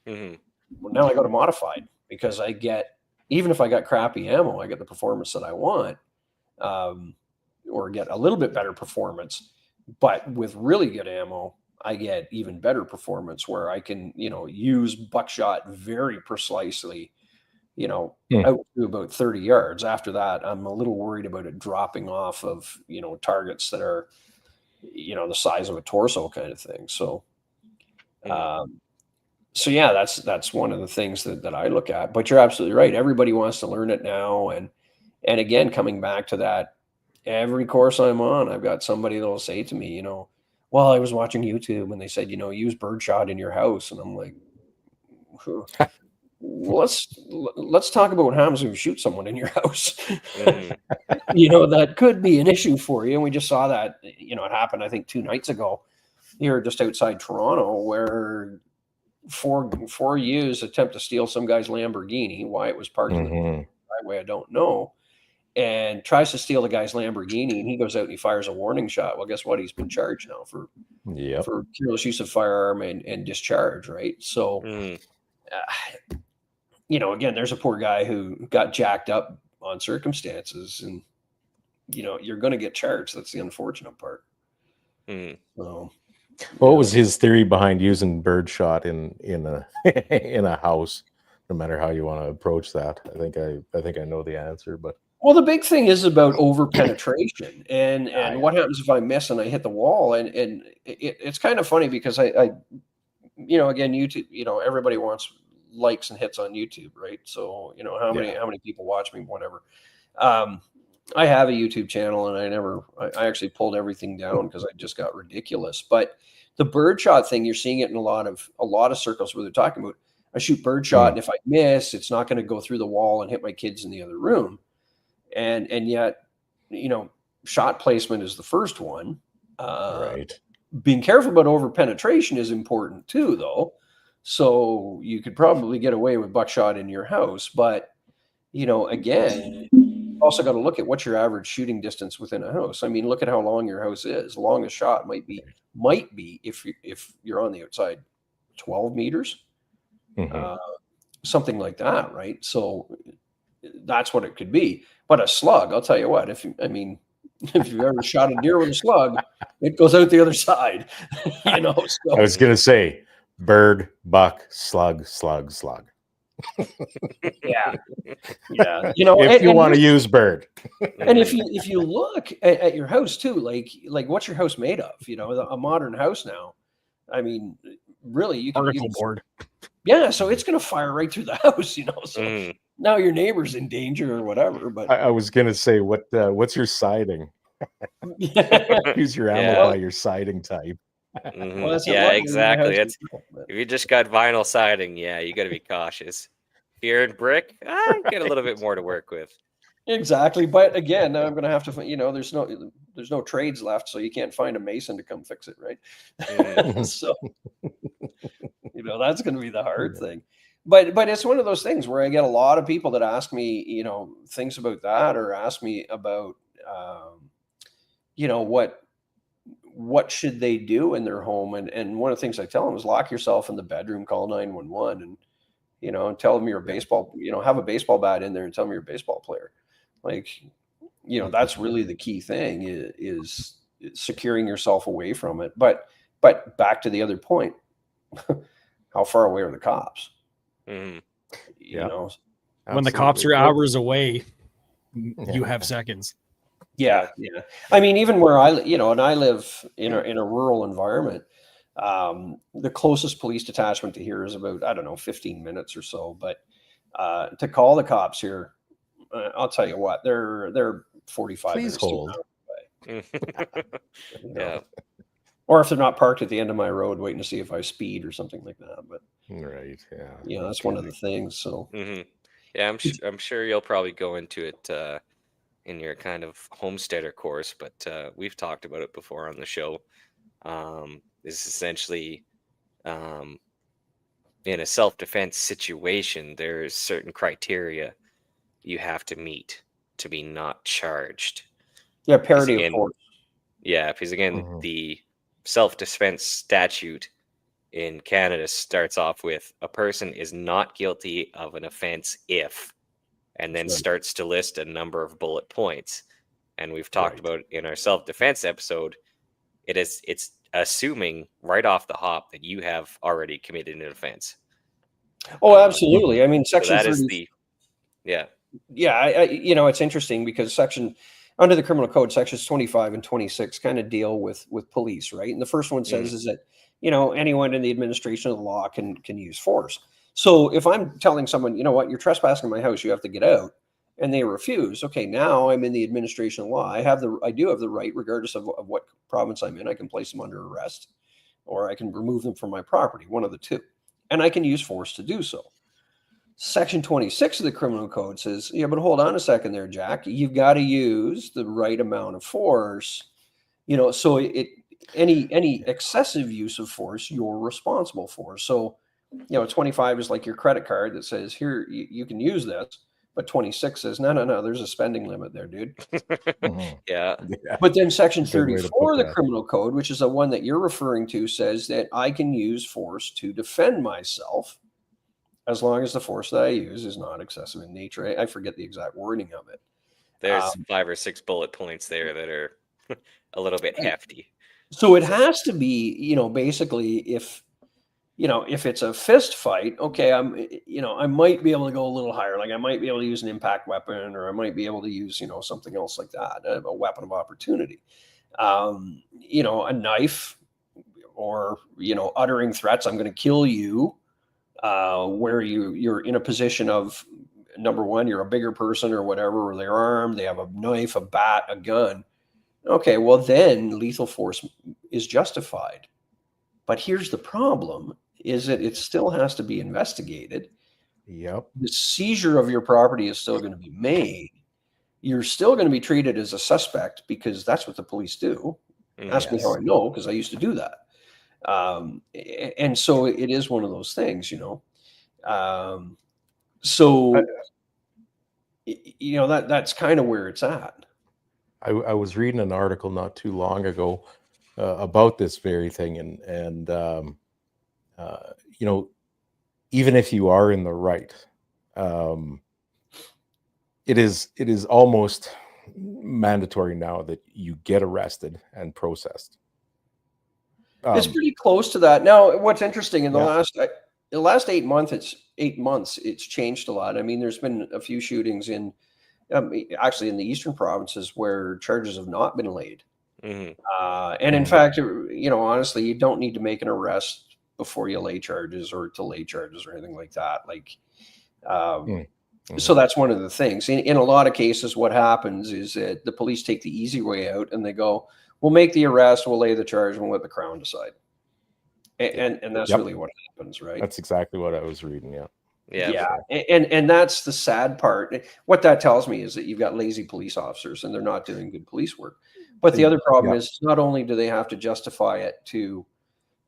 mhm, Well, now I go to modified because I get, even if I got crappy ammo, I get the performance that I want, um, or get a little bit better performance. But with really good ammo, I get even better performance where I can, use buckshot very precisely, Hmm. out to about 30 yards. After that, I'm a little worried about it dropping off of, targets that are, the size of a torso kind of thing. So, mhm. um, yeah, that's one of the things that I look at. But you're absolutely right. Everybody wants to learn it now, and again, coming back to that, every course I'm on, I've got somebody that'll say to me, well, I was watching YouTube and they said, use birdshot in your house, and I'm like, "Huh. Well, let's talk about what happens if you shoot someone in your house." Mhm. That could be an issue for you. And we just saw that, it happened, I think 2 nights ago here just outside Toronto, where four youths attempt to steal some guy's Lamborghini. Why it was parked in the Mhm. driveway, I don't know. And tries to steal the guy's Lamborghini, and he goes out and he fires a warning shot. Well, guess what? He's been charged now Yep. for careless use of firearm and discharge, right? So, Mhm. again, there's a poor guy who got jacked up on circumstances, and you're going to get charged. That's the unfortunate part. Mm. So, What was his theory behind using birdshot in a in a house? No matter how you want to approach that, I think I know the answer, but well, the big thing is about over penetration, and yeah. what happens if I miss and I hit the wall, and it's kind of funny because I again, YouTube, everybody wants likes and hits on YouTube, right? So how many people watch me, whatever. I have a YouTube channel, and I actually pulled everything down because I just got ridiculous. But the birdshot thing, you're seeing it in a lot of circles where they're talking about, I shoot birdshot, and if I miss, it's not going to go through the wall and hit my kids in the other room. And yet, shot placement is the first one. Right. Being careful about over penetration is important too, though. So you could probably get away with buckshot in your house, but again, you also got to look at what's your average shooting distance within a house. I mean, look at how long your house is. Longest shot might be if you're on the outside 12 meters, something like that, right? So that's what it could be. But a slug, I'll tell you what, if you've ever shot a deer with a slug, it goes out the other side. So. I was gonna say bird, buck, slug, slug, slug. Yeah. If you want to use bird. And if you look at your house too, like what's your house made of? A modern house now. I mean, really, you can Particle board. Yeah, so it's going to fire right through the house. So now your neighbor's in danger or whatever. But I was gonna say, what's your siding? Use your ammo by your siding type. Well, yeah, exactly. If you just got vinyl siding, you got to be cautious. If you're in brick, get a little bit more to work with. Exactly, but again, I'm going to have to. There's no trades left, so you can't find a mason to come fix it, right? So, that's going to be the hard thing. But it's one of those things where I get a lot of people that ask me, things about that, or ask me about, what should they do in their home? And one of the things I tell them is lock yourself in the bedroom, call 911, and tell them you're a baseball, have a baseball bat in there and tell them you're a baseball player. That's really the key thing is securing yourself away from it. But back to the other point, how far away are the cops? Mm-hmm. When the cops are hours away, you have seconds. Yeah. I mean, even where I live in a rural environment, the closest police detachment to here is about, 15 minutes or so. But to call the cops here, I'll tell you what, they're 45 Please minutes hold. away. Yeah. Or if they're not parked at the end of my road waiting to see if I speed or something like that. But right, yeah. That's one of the things. So yeah, I'm sure you'll probably go into it in your kind of homesteader course, but we've talked about it before on the show. This is essentially in a self-defense situation, there's certain criteria you have to meet to be not charged. Yeah, parity of force. Yeah, because again, the self-defense statute in Canada starts off with a person is not guilty of an offense if, and then starts to list a number of bullet points. And we've talked about in our self-defense episode, it's assuming right off the hop that you have already committed an offense. Oh, absolutely. I mean, section so that 30, is the yeah. It's interesting because under the criminal code, sections 25 and 26 kind of deal with police, right? And the first one says is that, anyone in the administration of the law can use force. So if I'm telling someone, you're trespassing my house, you have to get out, and they refuse, okay, now I'm in the administration of law. I do have the right, regardless of what province I'm in, I can place them under arrest, or I can remove them from my property, one of the two. And I can use force to do so. Section 26 of the criminal code says, but hold on a second there, Jack. You've got to use the right amount of force. So any excessive use of force, you're responsible for. So, 25 is like your credit card that says, here, you can use this. But 26 says, no, there's a spending limit there, dude. Yeah. But then section 34 of the criminal code, which is the one that you're referring to, says that I can use force to defend myself as long as the force that I use is not excessive in nature. I forget the exact wording of it. There's 5 or 6 bullet points there that are a little bit hefty. So it has to be, basically if it's a fist fight, okay, I might be able to go a little higher. Like I might be able to use an impact weapon, or I might be able to use, something else like that, a weapon of opportunity. A knife, or, uttering threats, I'm going to kill you, where you're in a position of, number one, you're a bigger person or whatever, or they're armed, they have a knife, a bat, a gun. Okay, well then lethal force is justified. But here's the problem, is that it still has to be investigated. Yep. The seizure of your property is still going to be made. You're still going to be treated as a suspect, because that's what the police do. Ask me how I know, because I used to do that. And so it is one of those things, that's kind of where it's at. I was reading an article not too long ago about this very thing, and even if you are in the right, it is almost mandatory now that you get arrested and processed. It's pretty close to that now. What's interesting in the last 8 months, it's changed a lot. I mean, there's been a few shootings in actually in the eastern provinces where charges have not been laid. And in fact, honestly, you don't need to make an arrest before you lay charges, or to lay charges or anything like that. Like, so that's one of the things. In a lot of cases, what happens is that the police take the easy way out, and they go, we'll make the arrest, we'll lay the charge, and we'll let the Crown decide. And that's really what happens, right? That's exactly what I was reading. Yeah. And that's the sad part. What that tells me is that you've got lazy police officers, and they're not doing good police work. But the other problem is, not only do they have to justify it to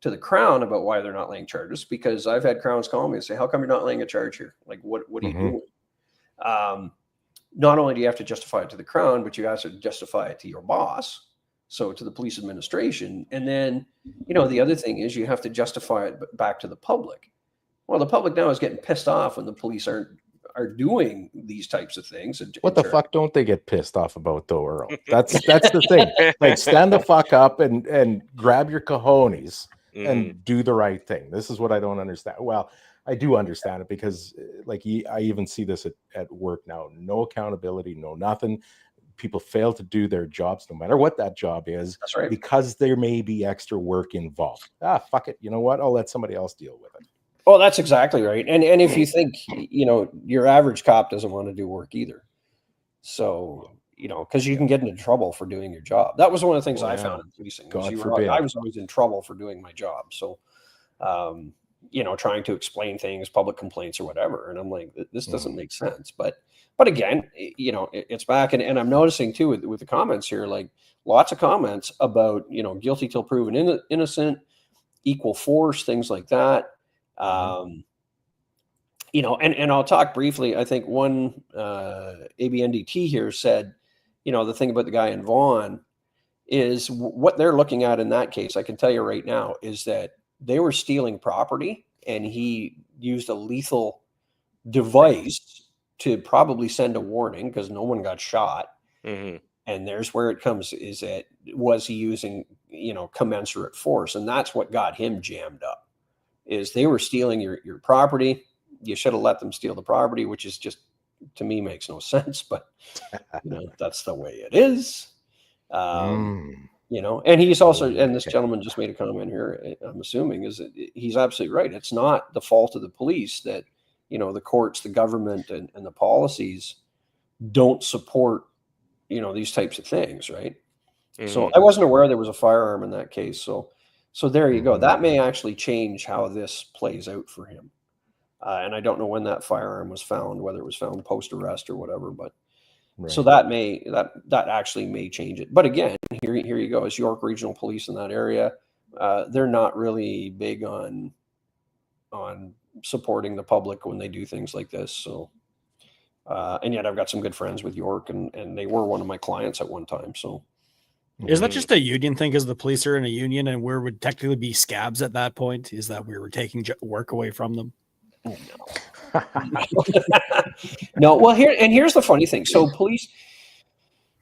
the Crown about why they're not laying charges, because I've had Crowns call me and say, how come you're not laying a charge here? Like, what are you doing? Not only do you have to justify it to the Crown, but you have to justify it to your boss, so to the police administration. And then, the other thing is you have to justify it back to the public. Well, the public now is getting pissed off when the police are doing these types of things. What the fuck don't they get pissed off about, though, Earl? That's the thing. Like, stand the fuck up and grab your cojones and do the right thing. This is what I don't understand. Well, I do understand it, because I even see this at work now. No accountability, no nothing. People fail to do their jobs, no matter what that job is. That's right. Because there may be extra work involved. Fuck it. You know what? I'll let somebody else deal with it. Oh, that's exactly right. And if you think, your average cop doesn't want to do work either. So, because you can get into trouble for doing your job. That was one of the things I found in policing. God forbid. I was always in trouble for doing my job. So, trying to explain things, public complaints or whatever. And I'm like, this doesn't make sense. But again, it's back. And I'm noticing too, with the comments here, like lots of comments about, guilty till proven innocent, equal force, things like that. And I'll talk briefly. I think one ABNDT here said, the thing about the guy in Vaughan is what they're looking at in that case. I can tell you right now is that they were stealing property, and he used a lethal device to probably send a warning, because no one got shot. And there's where it comes, is that was he using, commensurate force? And that's what got him jammed up. Is they were stealing your property. You should have let them steal the property, which is just, to me, makes no sense, but that's the way it is. And he's also, and this gentleman just made a comment here, I'm assuming, is that he's absolutely right. It's not the fault of the police that, the courts, the government, and the policies don't support, these types of things. Right. So I wasn't aware there was a firearm in that case. So there you go. That may actually change how this plays out for him. And I don't know when that firearm was found, whether it was found post arrest or whatever, but so that actually may change it. But again, here you go. It's York Regional Police in that area. They're not really big on supporting the public when they do things like this. So, and yet I've got some good friends with York, and they were one of my clients at one time. So. Is that just a union thing, because the police are in a union, and would technically be scabs at that point? Is that we were taking work away from them? No, well, here's the funny thing. So police,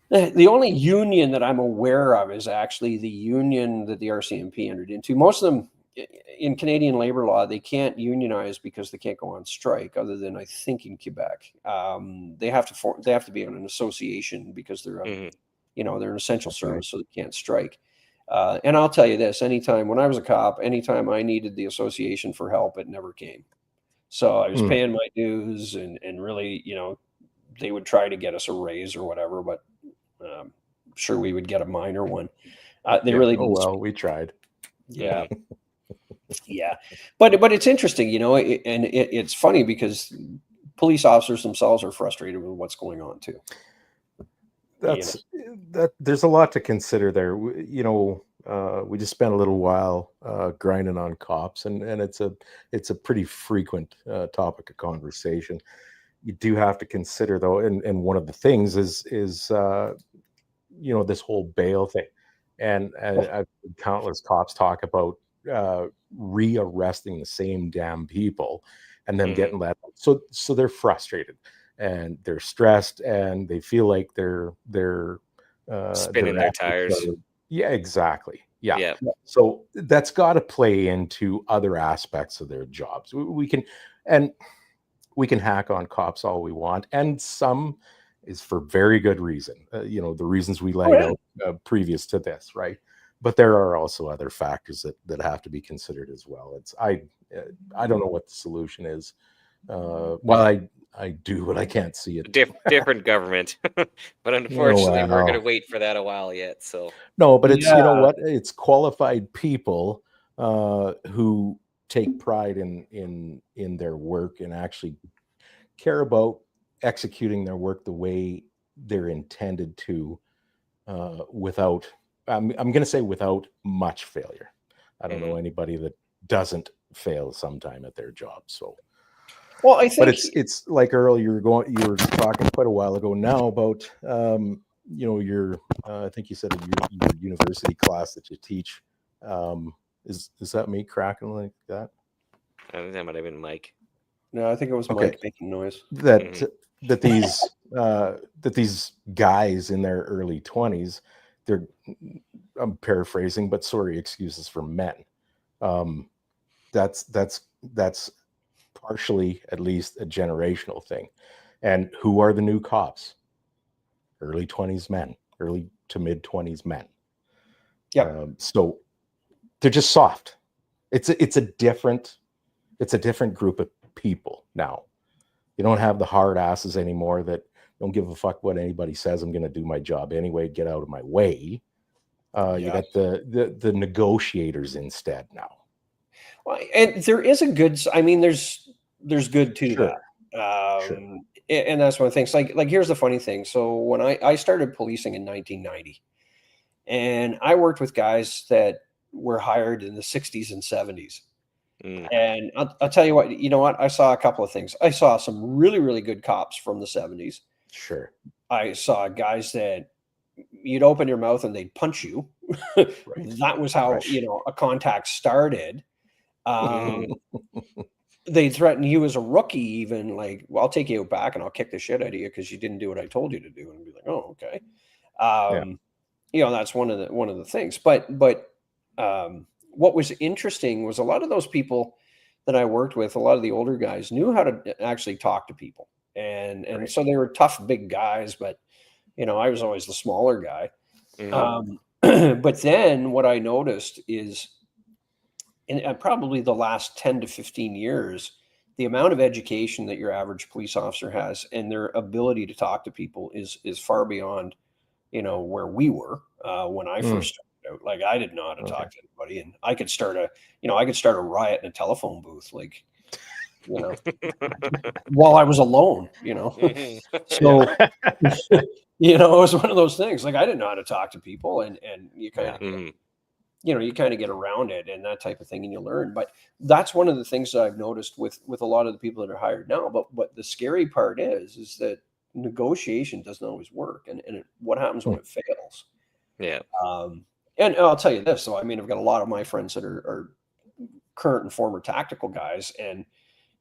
the only union that I'm aware of is actually the union that the RCMP entered into. Most of them in Canadian labor law, they can't unionize because they can't go on strike, other than I think in Quebec. They have to be in an association because they're they're an essential service, so they can't strike. And I'll tell you this, anytime when I was a cop, anytime I needed the association for help, it never came. So I was paying my dues and really, they would try to get us a raise or whatever, but I'm sure we would get a minor one. They really didn't. Oh, well, we tried. Yeah. Yeah. But it's interesting, and it's funny because police officers themselves are frustrated with what's going on too. There's a lot to consider there. We just spent a little while grinding on cops, and it's a pretty frequent topic of conversation. You do have to consider though, and one of the things is this whole bail thing, and I've heard countless cops talk about rearresting the same damn people and them getting let out. So they're frustrated and they're stressed and they feel like they're spinning their tires. Yeah, exactly. Yeah. So that's got to play into other aspects of their jobs. We can hack on cops all we want, and some is for very good reason. The reasons we laid out previous to this, right? But there are also other factors that have to be considered as well. I don't know what the solution is. Well, I do, but I can't see it. Different government, but unfortunately, we're going to wait for that a while yet. So no, but it's you know what? It's qualified people who take pride in their work and actually care about executing their work the way they're intended to, without. I'm going to say without much failure. I don't know anybody that doesn't fail sometime at their job. So, well, I think, but it's like Earl, you were talking quite a while ago now about, your, I think you said your university class that you teach. Is that me cracking like that? I think that might have been Mike. No, I think it was Mike making noise. That these guys in their early 20s, I'm paraphrasing, but sorry, excuses for men. That's partially at least a generational thing. And who are the new cops? Early 20s men, early to mid 20s men. Yeah. So they're just soft. It's a different group of people now. You don't have the hard asses anymore that don't give a fuck what anybody says. I'm going to do my job anyway. Get out of my way. You got the negotiators instead now. Well, and there is a good. I mean, there's good to that. And that's one of the things. Like here's the funny thing. So when I started policing in 1990, and I worked with guys that were hired in the 60s and 70s. And I'll tell you what. You know what? I saw a couple of things. I saw some really, really good cops from the 70s. Sure. I saw guys that you'd open your mouth and they'd punch you. That was how, a contact started. They threaten you as a rookie, even like, well, I'll take you back and I'll kick the shit out of you because you didn't do what I told you to do. And be like, oh, okay. That's one of the things. But what was interesting was a lot of those people that I worked with, a lot of the older guys knew how to actually talk to people. And so they were tough, big guys, but I was always the smaller guy. But then what I noticed is in probably the last 10 to 15 years, the amount of education that your average police officer has and their ability to talk to people is far beyond, where we were when I first started out. Like I didn't know how to talk to anybody, and I could start a riot in a telephone booth, like, while I was alone, So, it was one of those things. Like I didn't know how to talk to people, and you kind of, you kind of get around it and that type of thing, and you learn. But that's one of the things that I've noticed with a lot of the people that are hired now. But the scary part is that negotiation doesn't always work, and what happens when it fails? Yeah. And I'll tell you this. So I mean, I've got a lot of my friends that are current and former tactical guys, and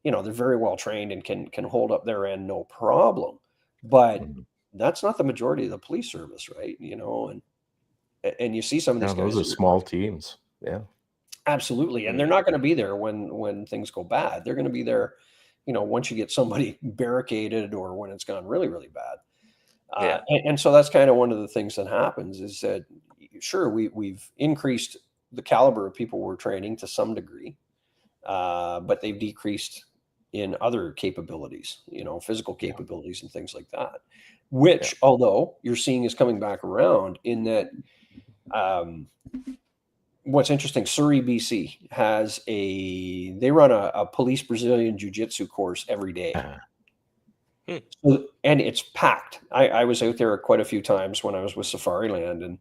they're very well trained and can hold up their end no problem. But Mhm. that's not the majority of the police service, right? And you see some of these Yeah, those guys are small teams. Yeah. absolutely, and they're Mm. not going to be there when things go bad. They're going to be there, once you get somebody barricaded or when it's gone really, really bad. Yeah. And so that's kind of one of the things that happens is that sure we've increased the caliber of people we're training to some degree, but they've decreased in other capabilities, physical Yeah. capabilities and things like that. Which, although you're seeing is coming back around in that. What's interesting, Surrey, BC they run a police Brazilian jiu-jitsu course every day. Uh-huh. And it's packed. I was out there quite a few times when I was with Safariland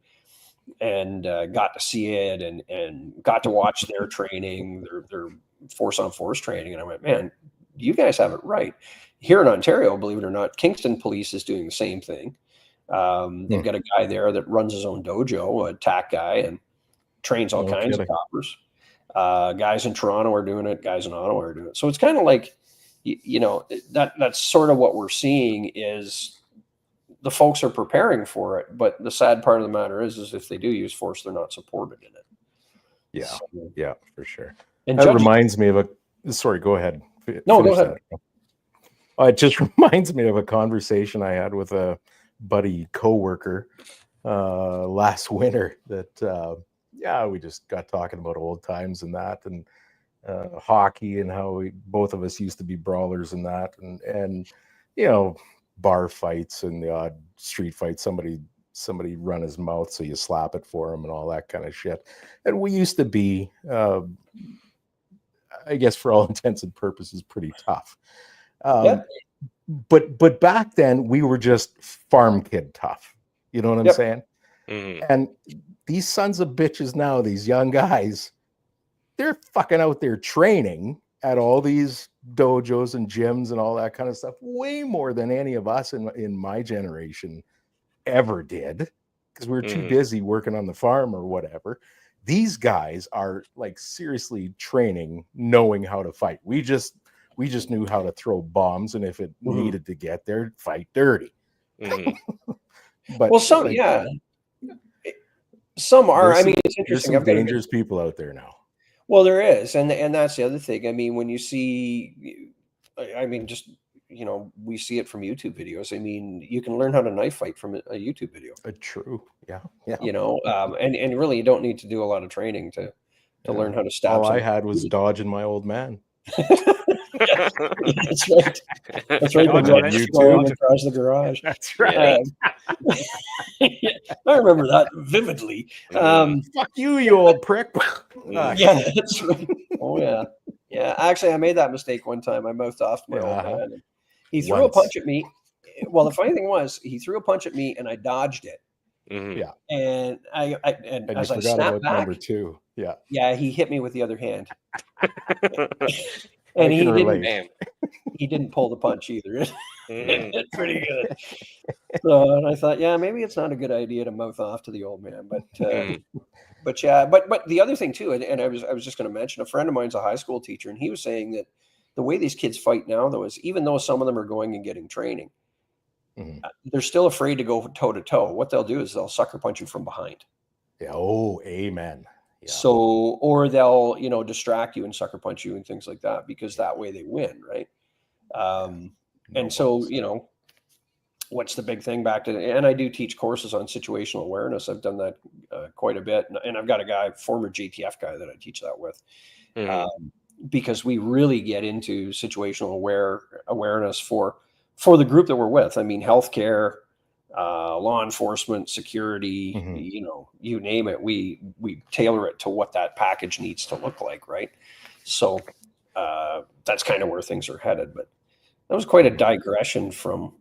and got to see it and got to watch their training, their force on force training. And I went, man, you guys have it right. Here in Ontario, believe it or not, Kingston Police is doing the same thing. They've got a guy there that runs his own dojo, a TAC guy, and trains all kinds of coppers. Guys in Toronto are doing it. Guys in Ottawa are doing it. So it's kind of like, that's sort of what we're seeing is the folks are preparing for it. But the sad part of the matter is if they do use force, they're not supported in it. Yeah. So, Yeah, for sure. and That judges, reminds me of sorry, go ahead. No, go Finish ahead. that. It just reminds me of a conversation I had with a buddy coworker last winter that we just got talking about old times and that, and hockey and how both of us used to be brawlers and that, and bar fights and the odd street fight, somebody run his mouth so you slap it for him and all that kind of shit. And we used to be I guess for all intents and purposes pretty tough. But back then we were just farm kid tough. You know what I'm saying? Mhm. And these sons of bitches now, these young guys, they're fucking out there training at all these dojos and gyms and all that kind of stuff way more than any of us in my generation ever did, because we were too busy working on the farm or whatever. These guys are like seriously training, knowing how to fight. We just knew how to throw bombs, and if it needed to get there, fight dirty. But well, some some are. I mean, it's there's interesting. some dangerous people out there now. Well, there is, and that's the other thing. I mean, when you see, just we see it from YouTube videos. I mean, you can learn how to knife fight from a YouTube video. True, yeah. And really, you don't need to do a lot of training to learn how to stab. All I had was dodging my old man. That's right. That's right. On YouTube. Across the garage. That's right. I remember that vividly. Fuck you old prick. Yeah, that's right. Oh yeah, yeah. Actually, I made that mistake one time. I mouthed off my old man. And he threw a punch at me. Well, the funny thing was, he threw a punch at me, and I dodged it. Yeah. And and as you I forgot snapped about back, number 2. Yeah. Yeah, he hit me with the other hand. And he didn't pull the punch either. It's pretty good. So, and I thought, yeah, maybe it's not a good idea to mouth off to the old man, but the other thing too, and I was just going to mention, a friend of mine's a high school teacher, and he was saying that the way these kids fight now, though, is even though some of them are going and getting training, they're still afraid to go toe to toe. What they'll do is they'll sucker punch you from behind. Yeah. Oh, amen. Yeah. So, or they'll, distract you and sucker punch you and things like that, because that way they win, right? And so, what's the big thing back to, and I do teach courses on situational awareness. I've done that quite a bit. And I've got a guy, former JTF guy, that I teach that with, because we really get into situational awareness for the group that we're with. I mean, healthcare, law enforcement, security, you name it. We tailor it to what that package needs to look like, right? So that's kind of where things are headed. But that was quite a digression from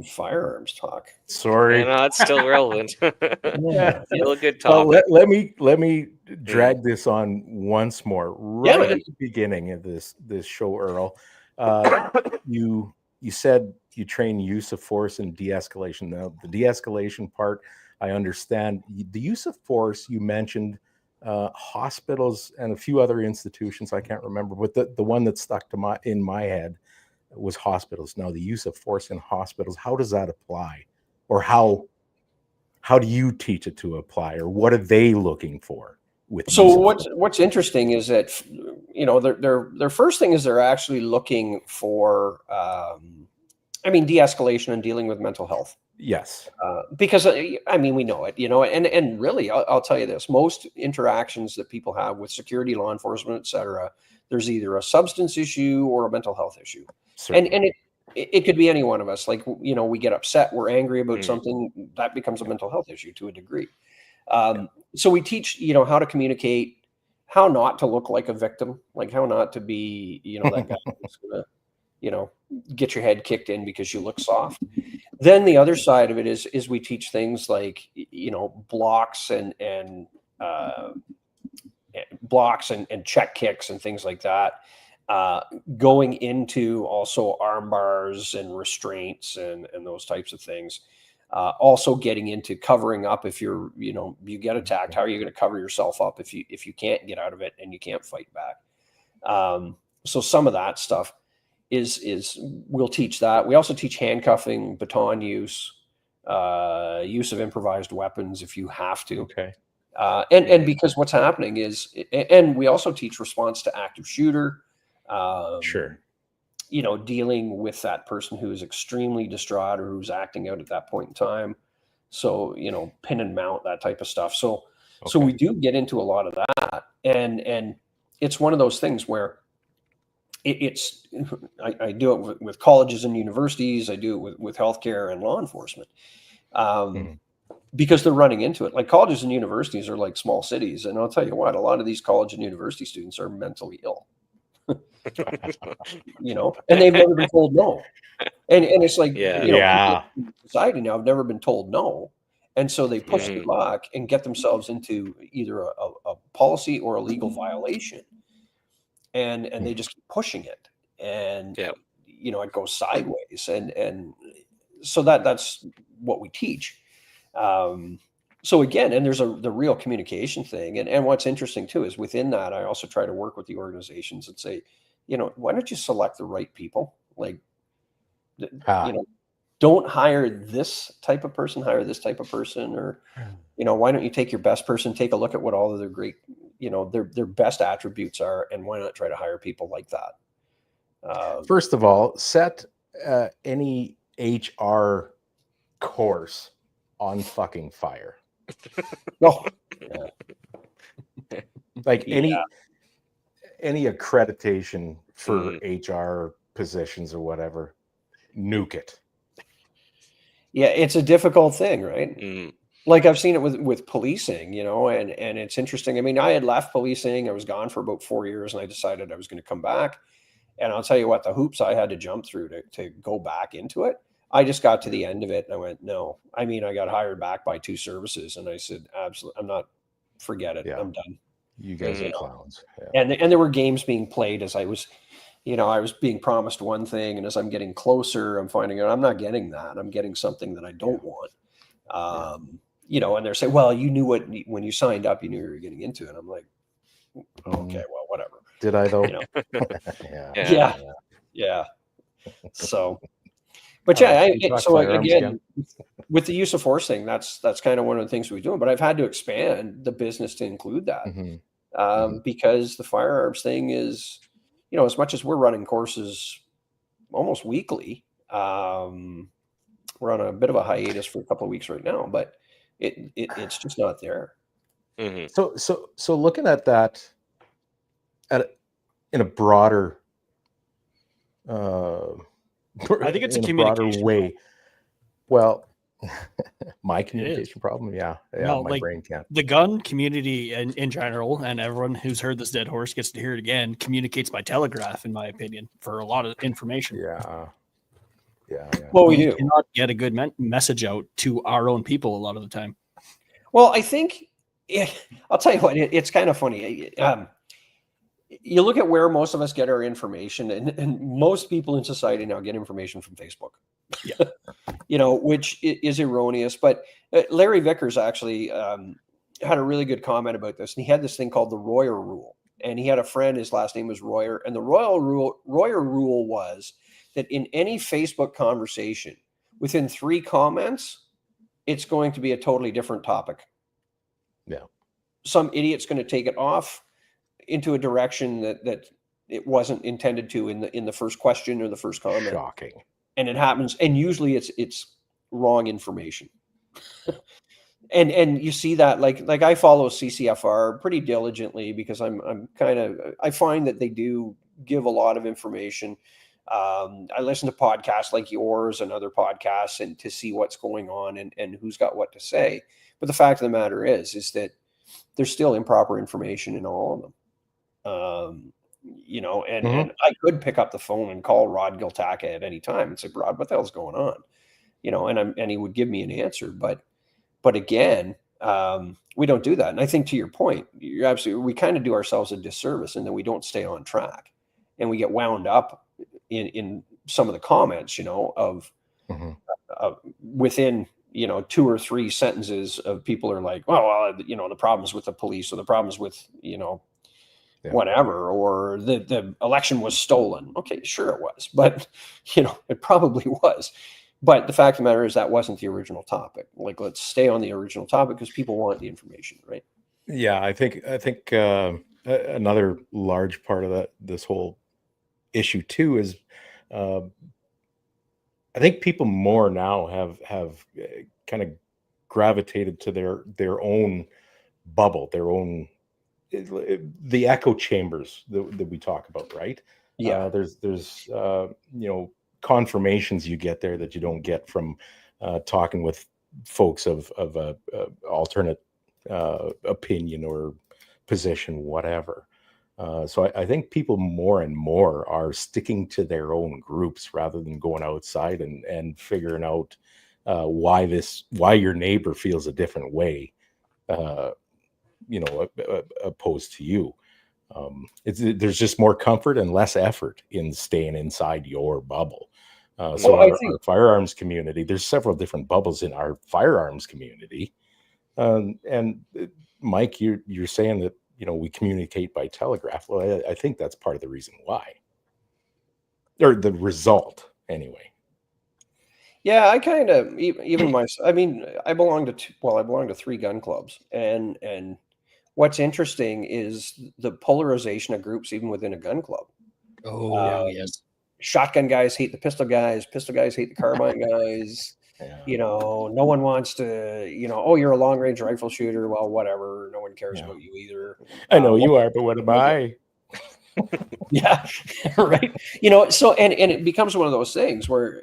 firearms talk. Sorry. No, it's still relevant. Still a good topic. Well, let me drag this on once more. Right at the beginning of this show, Earl, you said you train use of force and de-escalation. Now, the de-escalation part, I understand. The use of force, you mentioned hospitals and a few other institutions, I can't remember, but the one that stuck to in my head was hospitals. Now, the use of force in hospitals, how does that apply? Or how do you teach it to apply? Or what are they looking for? So what's interesting is that, their first thing is they're actually looking for, de-escalation and dealing with mental health. Yes. Because we know it, and really, I'll tell you this: most interactions that people have with security, law enforcement, etc., there's either a substance issue or a mental health issue, and it could be any one of us. Like, we get upset, we're angry about something, that becomes a mental health issue to a degree. So we teach, how to communicate, how not to look like a victim, like how not to be, that guy who's gonna, get your head kicked in because you look soft. Then the other side of it is we teach things like, blocks and check kicks and things like that. Going into also arm bars and restraints and those types of things. Also getting into covering up if you get attacked. How are you going to cover yourself up if you can't get out of it and you can't fight back? So some of that stuff is we'll teach that. We also teach handcuffing, baton use, use of improvised weapons if you have to. Okay. And because what's happening is, and we also teach response to active shooter. Sure. Dealing with that person who is extremely distraught or who's acting out at that point in time. So, pin and mount, that type of stuff. So we do get into a lot of that. And it's one of those things where I do it with colleges and universities. I do it with healthcare and law enforcement. Because they're running into it. Like, colleges and universities are like small cities. And I'll tell you what, a lot of these college and university students are mentally ill. And they've never been told no. And it's like, society now have never been told no. And so they push the luck and get themselves into either a policy or a legal violation. And they just keep pushing it. And, it goes sideways. And so that's what we teach. So again, and there's the real communication thing. And what's interesting too, is within that, I also try to work with the organizations and say, why don't you select the right people? Like, don't hire this type of person, hire this type of person, or, why don't you take your best person, take a look at what all of their great, their best attributes are, and why not try to hire people like that? First of all, set any HR course on fucking fire. Like any accreditation for HR positions or whatever, nuke it. Yeah, it's a difficult thing, right? Like, I've seen it with policing, and it's interesting. I mean, I had left policing. I was gone for about 4 years, and I decided I was going to come back. And I'll tell you what, the hoops I had to jump through to go back into it. I just got to the end of it and I went, no. I mean, I got hired back by 2 services, and I said, absolutely, I'm not, forget it. Yeah. I'm done. You guys are clowns. Yeah. And there were games being played as I was, I was being promised one thing, and as I'm getting closer, I'm finding out I'm not getting that. I'm getting something that I don't want. And they're saying, well, you knew when you signed up, you knew you were getting into it. I'm like, okay, well, whatever. Did I though? Yeah. So, but again, with the use of force thing, that's kind of one of the things we do. But I've had to expand the business to include that, because the firearms thing is, as much as we're running courses almost weekly, we're on a bit of a hiatus for a couple of weeks right now, but it's just not there. So looking at that in a broader, I think it's a communication way. Well, my communication problem. Yeah. My brain can't. The gun community in general, and everyone who's heard this dead horse gets to hear it again, communicates by telegraph, in my opinion, for a lot of information. Yeah. Well, we cannot get a good message out to our own people a lot of the time. Well, I think, I'll tell you what, it's kind of funny. You look at where most of us get our information, and most people in society now get information from Facebook. Yeah. Which is erroneous. But Larry Vickers actually had a really good comment about this, and he had this thing called the Royer rule. And he had a friend, his last name was Royer, and the Royer rule was that in any Facebook conversation, within 3 comments, it's going to be a totally different topic. Yeah. Some idiot's going to take it off into a direction that it wasn't intended to in the first question or the first comment. Shocking. And it happens, and usually it's wrong information. And you see that like I follow CCFR pretty diligently because I find that they do give a lot of information. I listen to podcasts like yours and other podcasts and to see what's going on and who's got what to say. But the fact of the matter is that there's still improper information in all of them. And I could pick up the phone and call Rod Giltaka at any time and say, Rod, what the hell's going on? And he would give me an answer. But again, we don't do that. And I think to your point, we kind of do ourselves a disservice in that we don't stay on track and we get wound up in some of the comments, of within, 2 or 3 sentences of people are like, the problems with the police or the problems with, whatever, or the election was stolen. Okay, sure it was, but it probably was. But the fact of the matter is that wasn't the original topic. Like, let's stay on the original topic because people want the information, right? Yeah, I think another large part of this whole issue too is I think people more now have kind of gravitated to their own bubble, their own the echo chambers that we talk about, right? Yeah. There's confirmations you get there that you don't get from talking with folks of a alternate opinion or position, whatever. So I think people more and more are sticking to their own groups rather than going outside and figuring out why your neighbor feels a different way, opposed to you. There's just more comfort and less effort in staying inside your bubble. So our firearms community, there's several different bubbles in our firearms community. And Mike, you're saying that, we communicate by telegraph. Well, I think that's part of the reason why, or the result anyway. Yeah, I kind of even I mean, I belong to 3 gun clubs, and what's interesting is the polarization of groups even within a gun club. Oh, yes. Shotgun guys hate the pistol guys hate the carbine guys. Yeah. No one wants to, you're a long range rifle shooter. Well, whatever. No one cares about you either. I know you are, but what am I? Yeah. Right. So, and it becomes one of those things where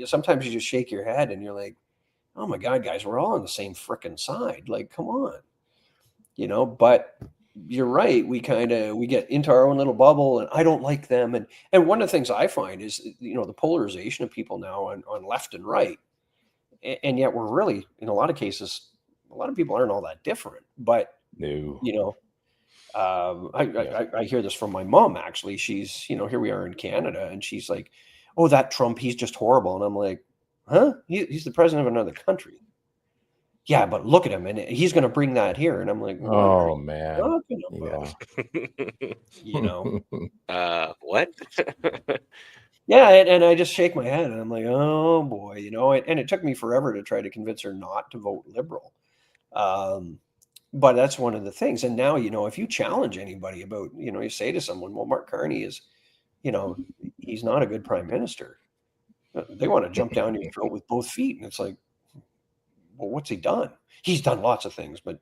sometimes you just shake your head and you're like, oh my God, guys, we're all on the same frickin' side. Like, come on, but you're right. We get into our own little bubble and I don't like them. And one of the things I find is, the polarization of people now on left and right. And yet we're really, in a lot of cases, a lot of people aren't all that different, but no. I hear this from my mom, actually. She's, here we are in Canada and she's like, oh, that Trump, he's just horrible. And I'm like, huh? He's the president of another country. Yeah, but look at him, and he's going to bring that here. And I'm like, oh man, what? Yeah, and I just shake my head, and I'm like, oh boy, and it took me forever to try to convince her not to vote Liberal. But that's one of the things. And now, if you challenge anybody about, you say to someone, well, Mark Carney is, he's not a good prime minister. They want to jump down your throat with both feet, and it's like, well, what's he done? He's done lots of things, but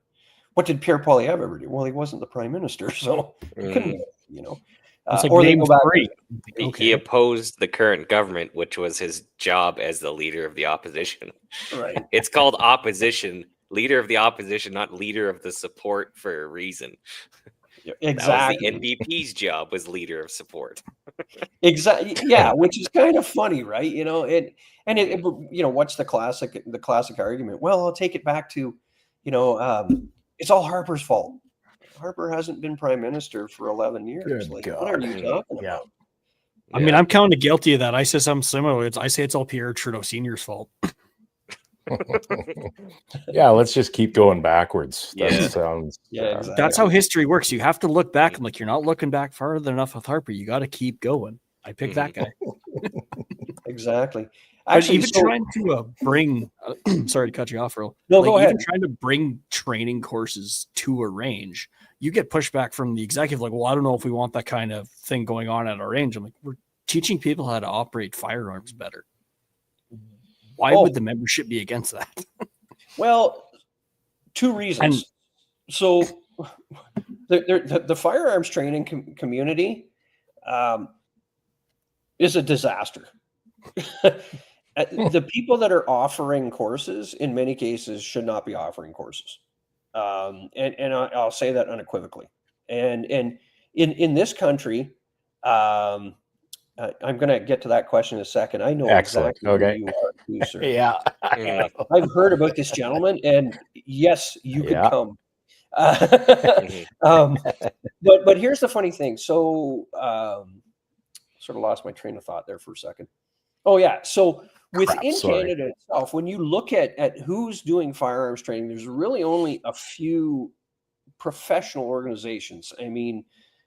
what did Pierre Poilievre ever do? Well, he wasn't the prime minister, so he couldn't, It's like or they name go back. 3. He opposed the current government, which was his job as the leader of the opposition. Right. It's called opposition, leader of the opposition, not leader of the support, for a reason. Exactly. That was the NDP's job, was leader of support. Exactly. Yeah, which is kind of funny, right? What's the classic argument? Well, I'll take it back to, it's all Harper's fault. Harper hasn't been prime minister for 11 years. What are you talking about? I mean, I'm kind of guilty of that. I say something similar. I say it's all Pierre Trudeau Sr.'s fault. Yeah, let's just keep going backwards. That Yeah. sounds. Exactly. That's how history works. You have to look back and like you're not looking back farther enough with Harper. You got to keep going. I picked that guy. Exactly. But Actually, even trying to bring, sorry to cut you off, Earl. No, like, go ahead. even trying to bring training courses to a range, you get pushback from the executive. Like, well, I don't know if we want that kind of thing going on at our range. I'm like, we're teaching people how to operate firearms better. Why would the membership be against that? Well, two reasons. So the firearms training community is a disaster. The people that are offering courses, in many cases, should not be offering courses. And I'll say that unequivocally. And in this country, I'm going to get to that question in a second. I know exactly who you are, too, sir. Yeah. I've heard about this gentleman, and yes, you could come. But here's the funny thing. So sort of lost my train of thought there for a second. Oh, yeah. So within Canada itself, when you look at who's doing firearms training, there's really only a few professional organizations. I mean,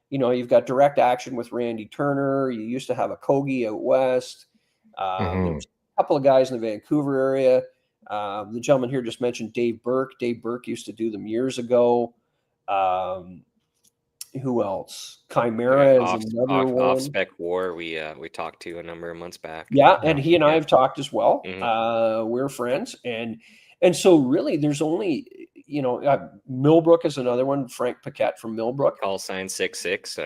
you know, you've got Direct Action with Randy Turner. You used to have a Kogi out west. There's a couple of guys in the Vancouver area. The gentleman here just mentioned Dave Burke. Dave Burke used to do them years ago. Who else? Chimera is another one. Off-spec War we talked to a number of months back. Yeah, and he and I have talked as well. We're friends, and so really, there's only, you know, Millbrook is another one. Frank Paquette from Millbrook. Call sign 66.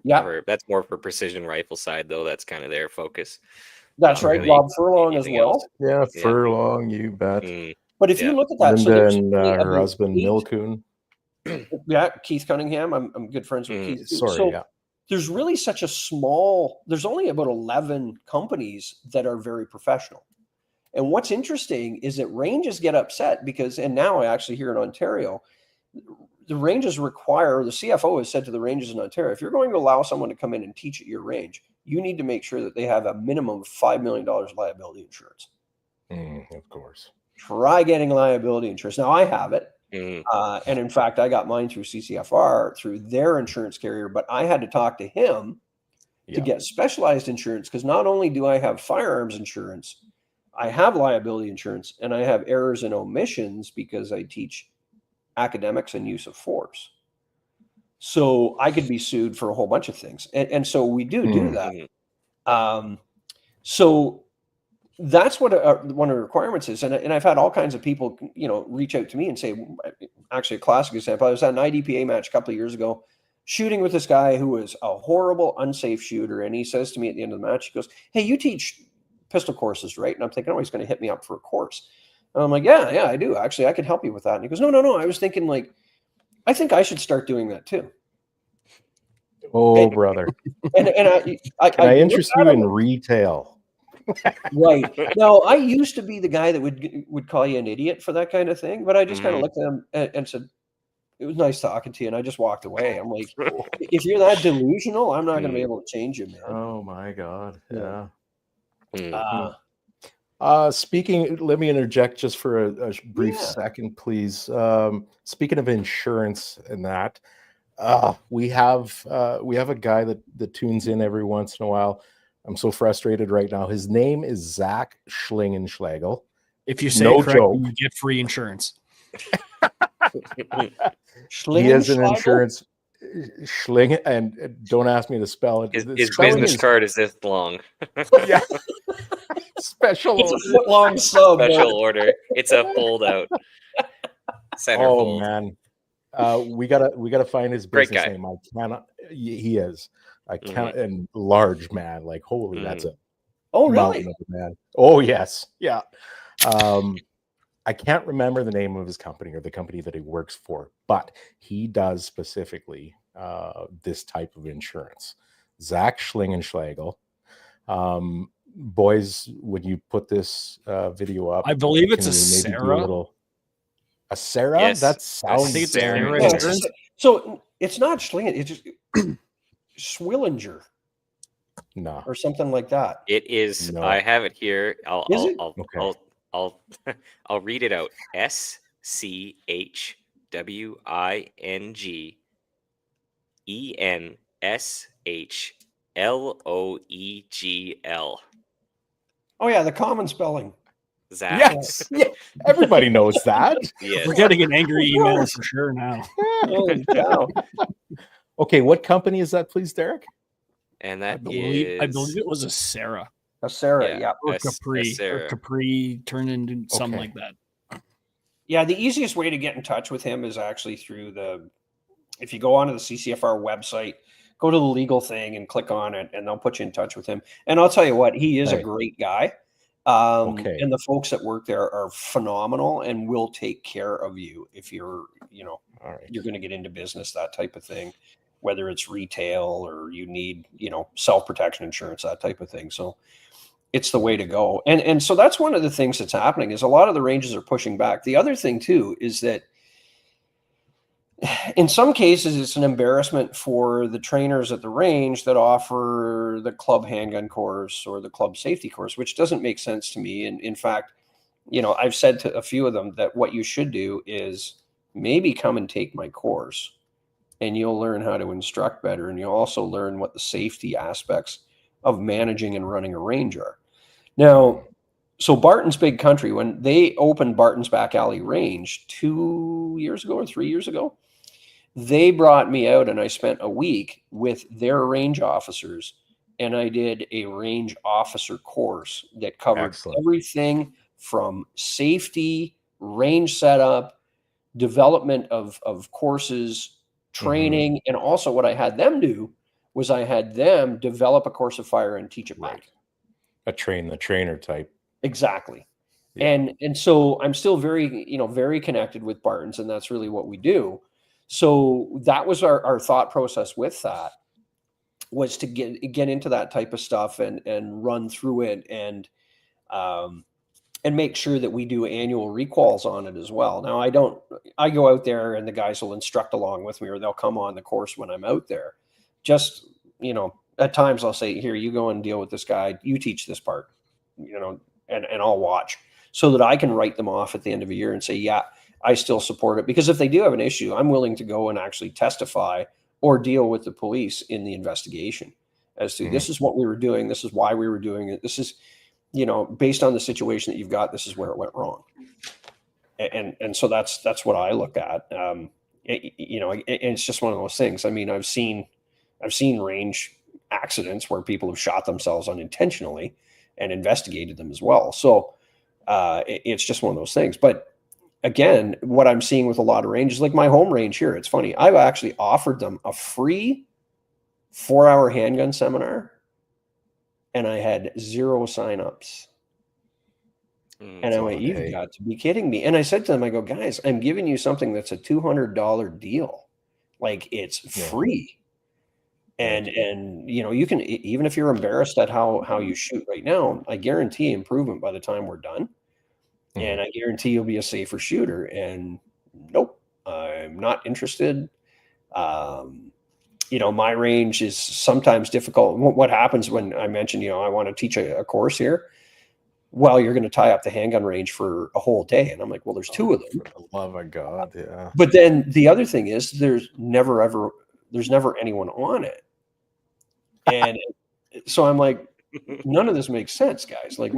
Yeah, that's more for precision rifle side though. That's kind of their focus. That's right. Really Rob Furlong as well. Yeah, Furlong, you bet. But if you look at that, Linda so and her husband Milcoon. Yeah, Keith Cunningham. I'm good friends with Keith. So there's really such a small. There's only about 11 companies that are very professional. And what's interesting is that ranges get upset because, and now actually here in Ontario, the ranges require, the CFO has said to the ranges in Ontario, if you're going to allow someone to come in and teach at your range, you need to make sure that they have a minimum of $5 million liability insurance. Of course. Try getting liability insurance. Now I have it. And in fact, I got mine through CCFR, through their insurance carrier, but I had to talk to him to get specialized insurance because not only do I have firearms insurance, I have liability insurance, and I have errors and omissions because I teach academics and use of force. So I could be sued for a whole bunch of things. And so we do that. So that's what one of the requirements is. And I've had all kinds of people, you know, reach out to me and say, actually a classic example, I was at an IDPA match a couple of years ago, shooting with this guy who was a horrible, unsafe shooter. And he says to me at the end of the match, he goes, "Hey, you teach pistol courses, right?" And I'm thinking, oh, he's going to hit me up for a course. And I'm like, yeah, I do. Actually, I can help you with that. And he goes, no. I was thinking, like, I think I should start doing that too. Oh, brother. And I interest you in retail. Right. Now, I used to be the guy that would call you an idiot for that kind of thing, but I just kind of looked at him and said, "It was nice talking to you," and I just walked away. I'm like, if you're that delusional, I'm not going to be able to change you, man. Oh my God. Yeah. Speaking, let me interject just for a brief second, please. Speaking of insurance and that, we have a guy that tunes in every once in a while. I'm so frustrated right now. His name is Zach Schlingenschlegel. If you say no correctly, you get free insurance. He has an insurance and don't ask me to spell it. His business card is this long. Yeah. Special it's a foot long sub. Special order. It's a fold out. Center fold. Man. We gotta find his business name. I cannot. He is. I can't. And large man. Like holy, that's a. Oh really? Of a man. Oh yes. Yeah. I can't remember the name of his company or the company that he works for, but he does specifically this type of insurance. Zach Schlingenschlegel. Boys, when you put this video up, I believe it's a Sarah. A Sarah? Yes. That sounds. I think it's Sarah. Yeah, so it's not Schlingen. It's just Swillinger. No. Or something like that. It is. No. I have it here. I'll I'll I'll read it out. SCHWINGENSHLOEGL. Oh yeah, the common spelling. Zaps. Yeah, everybody knows that. Yes. We're getting an angry Of email course. for sure now. Holy cow. Okay, what company is that, please, Derek? And I that believe is it was a Sarah Sarah, yeah, yeah. or a Capri or Sarah. Capri turned into something Okay. like that. Yeah, the easiest way to get in touch with him is actually through if you go onto the CCFR website, go to the legal thing and click on it, and they'll put you in touch with him. And I'll tell you what, he is a Right. great guy. Okay. And the folks that work there are phenomenal and will take care of you if you're, All right. you're going to get into business, that type of thing, whether it's retail or you need, self-protection insurance, that type of thing. So it's the way to go. And so that's one of the things that's happening is a lot of the ranges are pushing back. The other thing too is that in some cases it's an embarrassment for the trainers at the range that offer the club handgun course or the club safety course, which doesn't make sense to me. And in fact, I've said to a few of them that what you should do is maybe come and take my course and you'll learn how to instruct better. And you'll also learn what the safety aspects of managing and running a range are. Now, so Barton's Big Country, when they opened Barton's Back Alley Range 2 years ago or 3 years ago, they brought me out and I spent a week with their range officers and I did a range officer course that covered Excellent. everything from safety, range setup, development of courses, training, and also what I had them do was I had them develop a course of fire and teach it back. Right. A train the trainer type. Exactly. Yeah. And so I'm still very, very connected with Barton's, and that's really what we do. So that was our thought process with that, was to get into that type of stuff and run through it and make sure that we do annual requals on it as well. Now I go out there and the guys will instruct along with me, or they'll come on the course when I'm out there. Just, at times I'll say, here, you go and deal with this guy, you teach this part, and I'll watch so that I can write them off at the end of a year and say, yeah, I still support it. Because if they do have an issue, I'm willing to go and actually testify or deal with the police in the investigation as to this is what we were doing. This is why we were doing it. This is, based on the situation that you've got, this is where it went wrong. And so that's what I look at. It's just one of those things. I mean, I've seen range accidents where people have shot themselves unintentionally and investigated them as well. So it's just one of those things. But again, what I'm seeing with a lot of ranges, like my home range here, it's funny. I've actually offered them a free 4-hour handgun seminar, and I had 0 signups. And I went, you've got to be kidding me. And I said to them, I go, guys, I'm giving you something that's a $200 deal. Like, it's free. And you can, even if you're embarrassed at how you shoot right now, I guarantee improvement by the time we're done. And I guarantee you'll be a safer shooter. And nope, I'm not interested. My range is sometimes difficult. What happens when I mention, I want to teach a course here? Well, you're going to tie up the handgun range for a whole day. And I'm like, well, there's 2 of them. For the love of God, yeah. But then the other thing is there's never anyone on it. And so I'm like, none of this makes sense, guys. Like,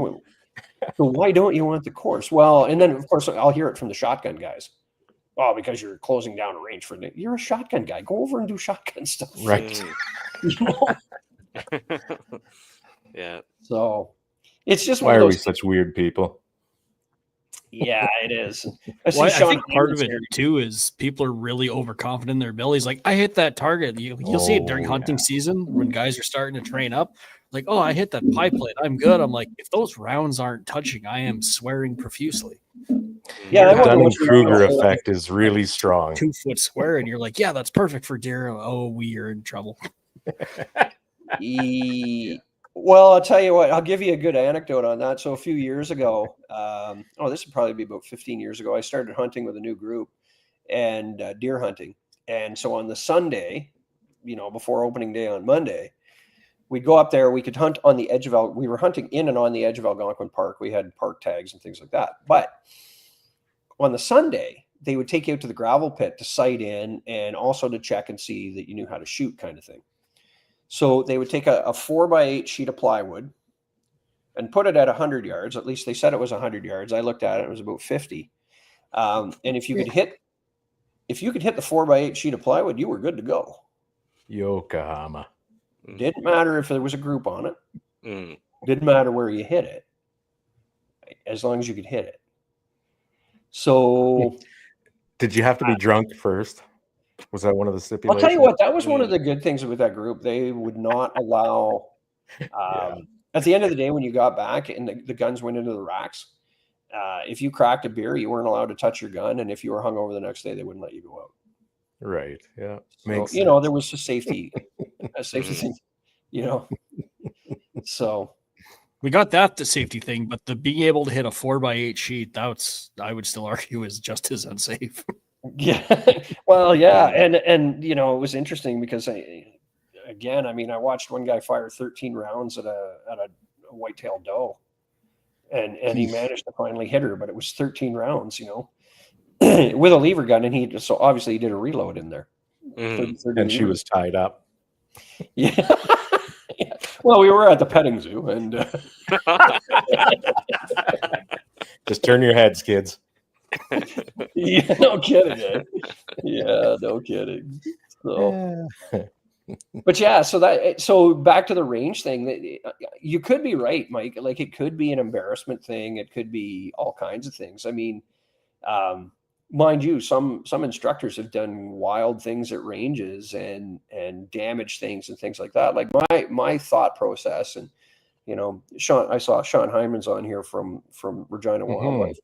so why don't you want the course? Well, and then of course I'll hear it from the shotgun guys. Oh, because you're closing down a range for it. You're a shotgun guy. Go over and do shotgun stuff. Right. Yeah. So it's just Why are we such weird people? Yeah, it is. I think part of it too is people are really overconfident in their abilities. Like, I hit that target. You'll see it during hunting season when guys are starting to train up. Like, oh, I hit that pie plate. I'm good. I'm like, if those rounds aren't touching, I am swearing profusely. Yeah, the Dunning-Kruger effect is really strong. 2 foot square, and you're like, yeah, that's perfect for deer. Oh, we are in trouble. Well, I'll tell you what, I'll give you a good anecdote on that. So a few years ago, this would probably be about 15 years ago, I started hunting with a new group and deer hunting. And so on the Sunday, before opening day on Monday, we'd go up there. We could hunt on the edge of we were hunting in and on the edge of Algonquin Park. We had park tags and things like that. But on the Sunday, they would take you out to the gravel pit to sight in and also to check and see that you knew how to shoot, kind of thing. So they would take a 4x8 sheet of plywood and put it at 100 yards. At least they said it was 100 yards. I looked at it; it was about 50. And if you could hit the 4x8 sheet of plywood, you were good to go. Yokohama. Didn't matter if there was a group on it. Mm. Didn't matter where you hit it, as long as you could hit it. So, did you have to be drunk first? Was that one of the stipulations? I'll tell you what, that was one of the good things with that group. They would not allow. At the end of the day, when you got back and the guns went into the racks, if you cracked a beer, you weren't allowed to touch your gun, and if you were hungover the next day, they wouldn't let you go out. Right. Yeah. So, you know, there was a safety thing. You know, so we got the safety thing, but the being able to hit a 4x8 sheet, I would still argue is just as unsafe. Yeah. Well, yeah. And, you know, it was interesting because I watched one guy fire 13 rounds at a white-tailed doe and he managed to finally hit her, but it was 13 rounds, you know, with a lever gun. And so obviously he did a reload in there. And she was tied up. Yeah. Yeah. Well, we were at the petting zoo and just turn your heads, kids. Yeah, no kidding. Eh? Yeah, no kidding. So, but yeah, so back to the range thing. You could be right, Mike. Like it could be an embarrassment thing. It could be all kinds of things. I mean, mind you, some instructors have done wild things at ranges and damaged things and things like that. Like my thought process, and you know, I saw Sean Hyman's on here from Regina Wildlife.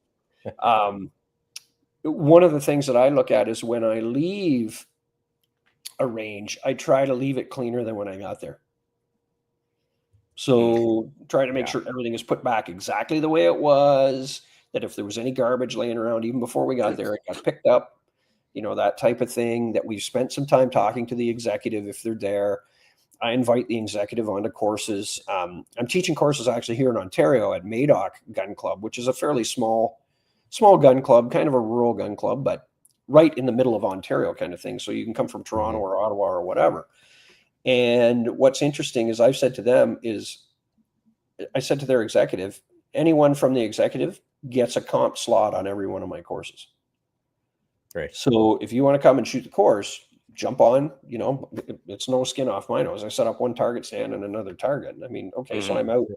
One of the things that I look at is when I leave a range, I try to leave it cleaner than when I got there. So try to make sure everything is put back exactly the way it was, that if there was any garbage laying around, even before we got there, it got picked up, you know, that type of thing, that we've spent some time talking to the executive if they're there. I invite the executive onto courses. I'm teaching courses actually here in Ontario at Madoc Gun Club, which is a fairly small gun club, kind of a rural gun club, but right in the middle of Ontario kind of thing. So you can come from Toronto or Ottawa or whatever. And what's interesting is I said to their executive, anyone from the executive gets a comp slot on every one of my courses. Right. So if you want to come and shoot the course, jump on, you know, it's no skin off my nose. I set up one target stand and another target. I mean, okay, so I'm out,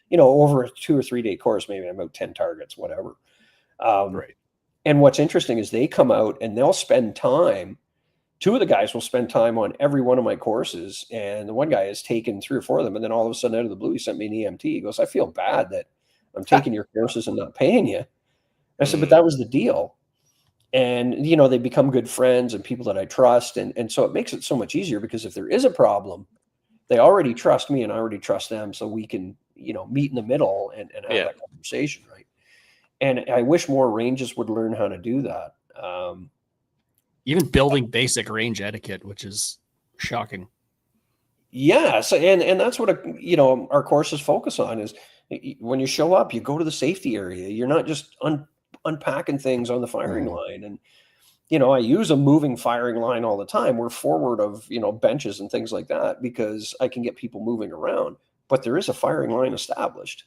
you know, over a 2 or 3 day course, maybe I'm out 10 targets, whatever. Right. And what's interesting is they come out and they'll spend time. 2 of the guys will spend time on every one of my courses. And the one guy has taken 3 or 4 of them. And then all of a sudden out of the blue, he sent me an EMT. He goes, I feel bad that I'm taking your courses and not paying you. I said, but that was the deal. And, you know, they become good friends and people that I trust. And so it makes it so much easier because if there is a problem, they already trust me and I already trust them. So we can, you know, meet in the middle and have that conversation. Right. And I wish more ranges would learn how to do that. Even building basic range etiquette, which is shocking. Yeah. So, and that's what, you know, our courses focus on is when you show up, you go to the safety area. You're not just unpacking things on the firing line. And, you know, I use a moving firing line all the time. We're forward of, you know, benches and things like that because I can get people moving around, but there is a firing line established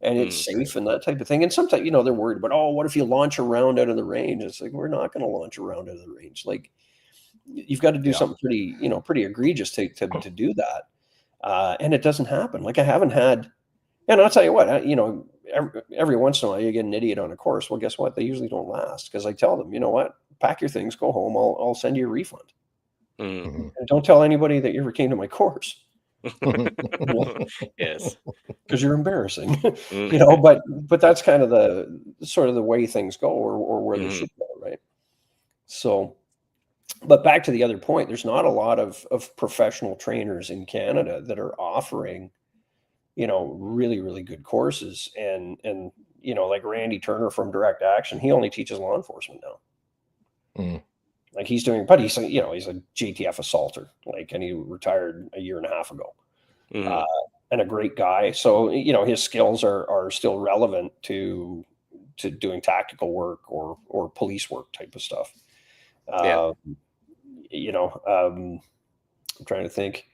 and it's safe and that type of thing. And sometimes, you know, they're worried about, oh, what if you launch a round out of the range? It's like, we're not going to launch a round out of the range. Like you've got to do something pretty, you know, pretty egregious to do that. And it doesn't happen. Like I haven't had, and I'll tell you what, you know, every once in a while you get an idiot on a course. Well, guess what? They usually don't last because I tell them, you know what, pack your things, go home. I'll send you a refund. And don't tell anybody that you ever came to my course. Yes, because you're embarrassing. You know, but that's kind of the sort of the way things go or where they should go, right? So, but back to the other point, there's not a lot of professional trainers in Canada that are offering, you know, really, really good courses. And, you know, like Randy Turner from Direct Action, he only teaches law enforcement now. Like he's doing, but he's, you know, he's a JTF assaulter, like, and he retired a year and a half ago. Mhm. and a great guy. So, you know, his skills are still relevant to doing tactical work or police work type of stuff. Yeah. You know, I'm trying to think.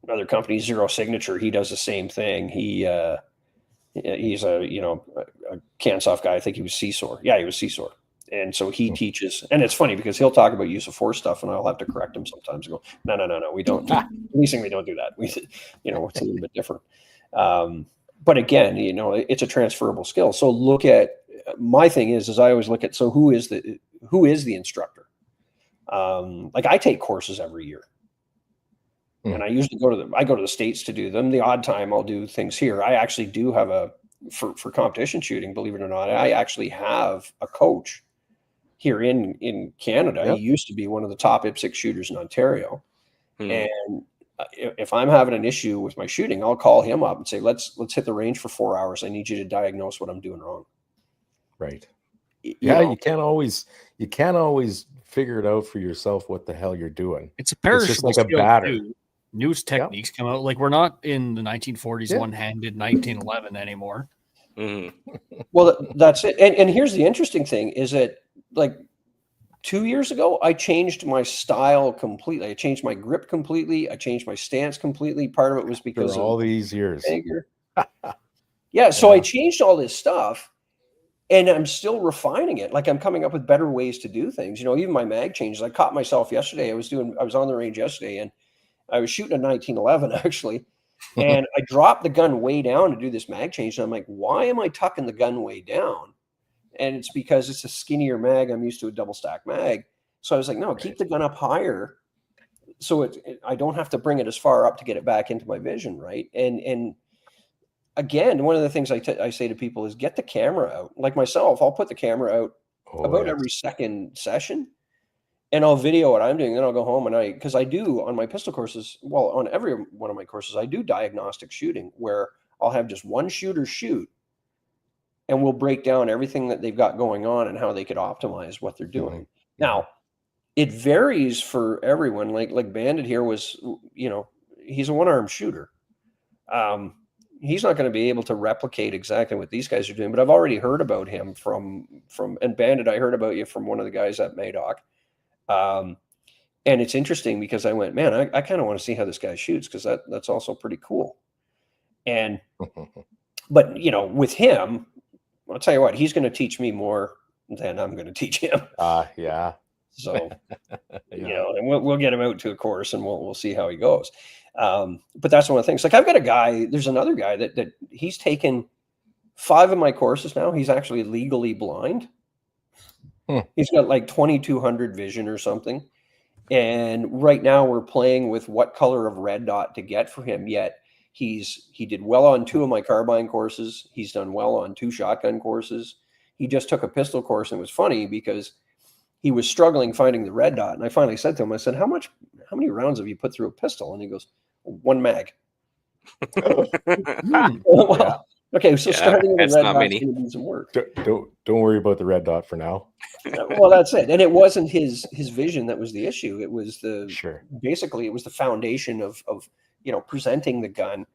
Another company, Zero Signature, he does the same thing. He's a, you know, a CANSOF guy. I think he was CSOR. Yeah, he was CSOR. And so he teaches, and it's funny because he'll talk about use of force stuff, and I'll have to correct him sometimes and go, no, we don't. Policing, we don't do that. We, you know, it's a little bit different. But again, you know, it's a transferable skill. So look at, my thing is I always look at, so who is the instructor? Like I take courses every year. And I usually go to the States to do them. The odd time I'll do things here. I actually do have for competition shooting, believe it or not, I actually have a coach here in Canada. Yep. He used to be one of the top IPSC shooters in Ontario. Mhm. And if I'm having an issue with my shooting, I'll call him up and say, let's hit the range for 4 hours. I need you to diagnose what I'm doing wrong. Right. You Yeah, know? you can't always figure it out for yourself what the hell you're doing. It's a It's perishable just like a skill batter. too. New techniques come out. Like we're not in the 1940s Yeah. one-handed 1911 anymore. Mhm. Well, that's it. And here's the interesting thing is that, like, 2 years ago, I changed my style completely. I changed my grip completely. I changed my stance completely. Part of it was because For of all these years. anger. Yeah, so I Yeah. changed all this stuff, and I'm still refining it. Like I'm coming up with better ways to do things. You know, even my mag changes. I caught myself yesterday. I was on the range yesterday, and I was shooting a 1911 actually, and I dropped the gun way down to do this mag change. And I'm like, why am I tucking the gun way down? And it's because it's a skinnier mag. I'm used to a double stack mag. So I was like, no, keep the gun up higher. So I don't have to bring it as far up to get it back into my vision. Right. And again, one of the things I say to people is get the camera out. Like myself, I'll put the camera out about every second session and I'll video what I'm doing. Then I'll go home and because I do on my pistol courses, well, on every one of my courses, I do diagnostic shooting where I'll have just one shooter shoot and we'll break down everything that they've got going on and how they could optimize what they're doing. Now, it varies for everyone. Like Bandit here was, you know, he's a one-armed shooter. He's not going to be able to replicate exactly what these guys are doing, but I've already heard about him from and Bandit, I heard about you from one of the guys at Madoc. And it's interesting because I went, man, I kind of want to see how this guy shoots because that's also pretty cool. And but you know, with him, I'll tell you what, he's going to teach me more than I'm going to teach him. Yeah. So you know, and we'll get him out to a course and we'll see how he goes. But that's one of the things. Like I've got a guy, there's another guy that he's taken 5 of my courses now. He's actually legally blind. He's got like 2200 vision or something. And right now we're playing with what color of red dot to get for him. Yet he did well on 2 of my carbine courses. He's done well on 2 shotgun courses. He just took a pistol course, and it was funny because he was struggling finding the red dot. And I finally said to him, I said, how many rounds have you put through a pistol? And he goes, 1 mag. Well, okay, so starting with the red dot is going to be some work. Don't worry about the red dot for now. Well, that's it. And it wasn't his vision that was the issue. It was basically it was the foundation of you know, presenting the gun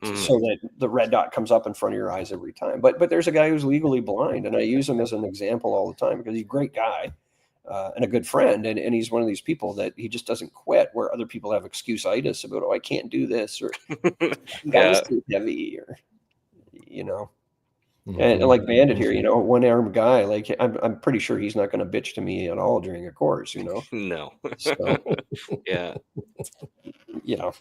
so that the red dot comes up in front of your eyes every time. But there's a guy who's legally blind, and I use him as an example all the time because he's a great guy and a good friend, and he's one of these people that he just doesn't quit. Where other people have excuse-itis about, I can't do this, or gun's too heavy, or you know. And like Bandit here, you know, 1-armed guy, like I'm pretty sure he's not going to bitch to me at all during a course, you know. No. So, yeah. You know.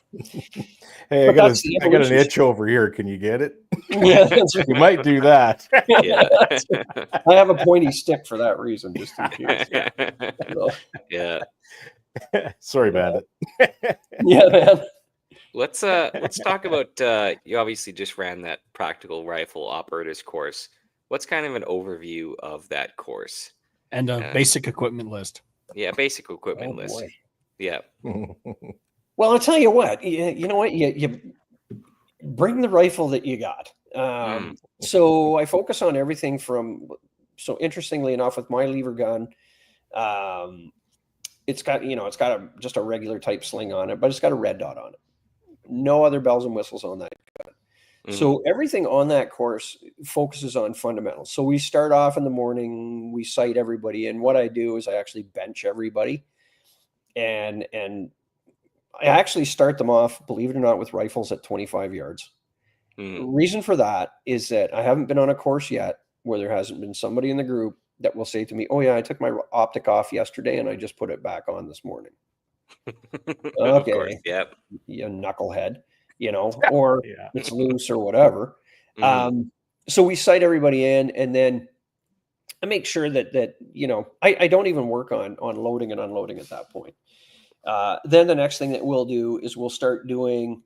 Hey, I got an itch over here. Can you get it? Yeah, that's right. You might do that. Yeah. I have a pointy stick for that reason, just in case. So, yeah. Sorry, Bandit. Yeah, man. Let's talk about you obviously just ran that practical rifle operators course. What's kind of an overview of that course? And a basic equipment list. Yeah, basic equipment list. Boy. Yeah. Well, I'll tell you what. You know what? You bring the rifle that you got. So I focus on everything from. So interestingly enough, with my lever gun, it's got just a regular type sling on it, but it's got a red dot on it. No other bells and whistles on that gun. So everything on that course focuses on fundamentals. So we start off in the morning, we sight everybody in. What I do is I actually bench everybody, and I actually start them off, believe it or not, with rifles at 25 yards. Reason for that is that I haven't been on a course yet where there hasn't been somebody in the group that will say to me, "Oh yeah, I took my optic off yesterday and I just put it back on this morning." Of course, Okay, yep. you knucklehead, or Yeah. it's loose or whatever. Mhm. So we sight everybody in, and then I make sure that I don't even work on loading and unloading at that point. Then the next thing that we'll do is we'll start doing.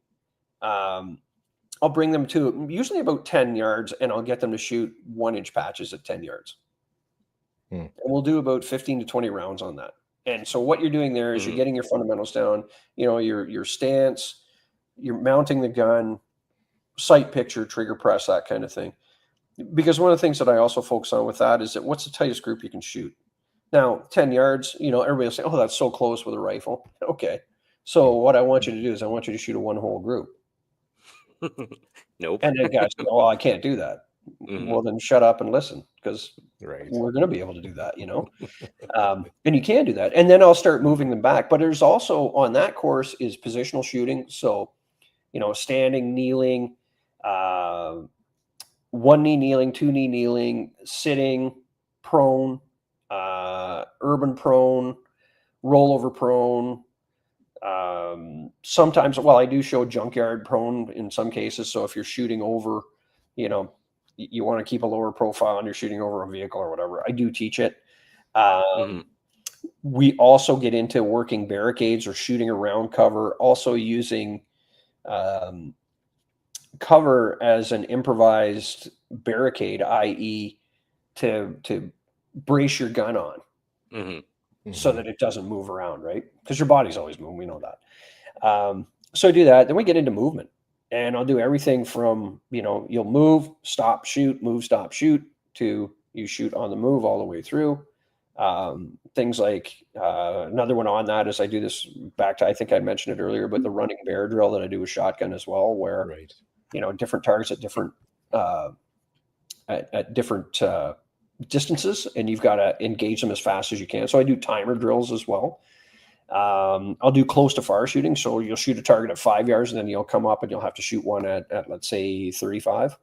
I'll bring them to usually about 10 yards, and I'll get them to shoot 1-inch patches at 10 yards. And we'll do about 15 to 20 rounds on that. And so what you're doing there is you're getting your fundamentals down, your stance, you're mounting the gun, sight picture, trigger press, that kind of thing. Because one of the things that I also focus on with that is that what's the tightest group you can shoot? Now, 10 yards, everybody will say, "Oh, that's so close with a rifle." Okay. So what I want you to do is I want you to shoot a one-hole group. Nope. And then guys go, "Oh, I can't do that." Well, then shut up and listen, because Right. we're going to be able to do that, and you can do that. And then I'll start moving them back. But there's also on that course is positional shooting. So, standing, kneeling, 1 knee kneeling, 2 knee kneeling, sitting, prone, urban prone, rollover prone. Sometimes, well, I do show junkyard prone in some cases. So if you're shooting over, you want to keep a lower profile and you're shooting over a vehicle or whatever, I do teach it. We also get into working barricades or shooting around cover, also using cover as an improvised barricade, i.e. to brace your gun on so that it doesn't move around, right? Because your body's always moving. We know that. So I do that. Then we get into movement, and I'll do everything from, you'll move, stop, shoot, move, stop, shoot, to you shoot on the move all the way through. Things like another one on that is I do this back to, I think I mentioned it earlier, but the running bear drill that I do with shotgun as well, where, different targets at different, at different distances, and you've got to engage them as fast as you can. So I do timer drills as well. I'll do close to fire shooting. So you'll shoot a target at 5 yards, and then you'll come up and you'll have to shoot one at let's say 35.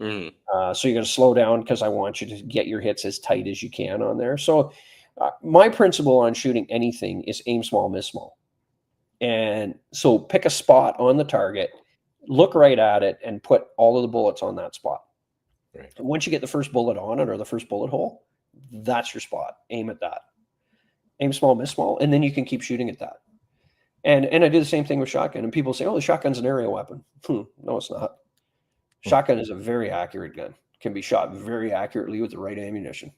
So you're going to slow down because I want you to get your hits as tight as you can on there. So my principle on shooting anything is aim small, miss small. And so pick a spot on the target, look right at it, and put all of the bullets on that spot. Right. And once you get the first bullet on it or the first bullet hole, that's your spot. Aim at that. Aim small, miss small, and then you can keep shooting at that. And I do the same thing with shotgun. And people say, "Oh, the shotgun's an area weapon." No, it's not. Shotgun is a very accurate gun. Can be shot very accurately with the right ammunition.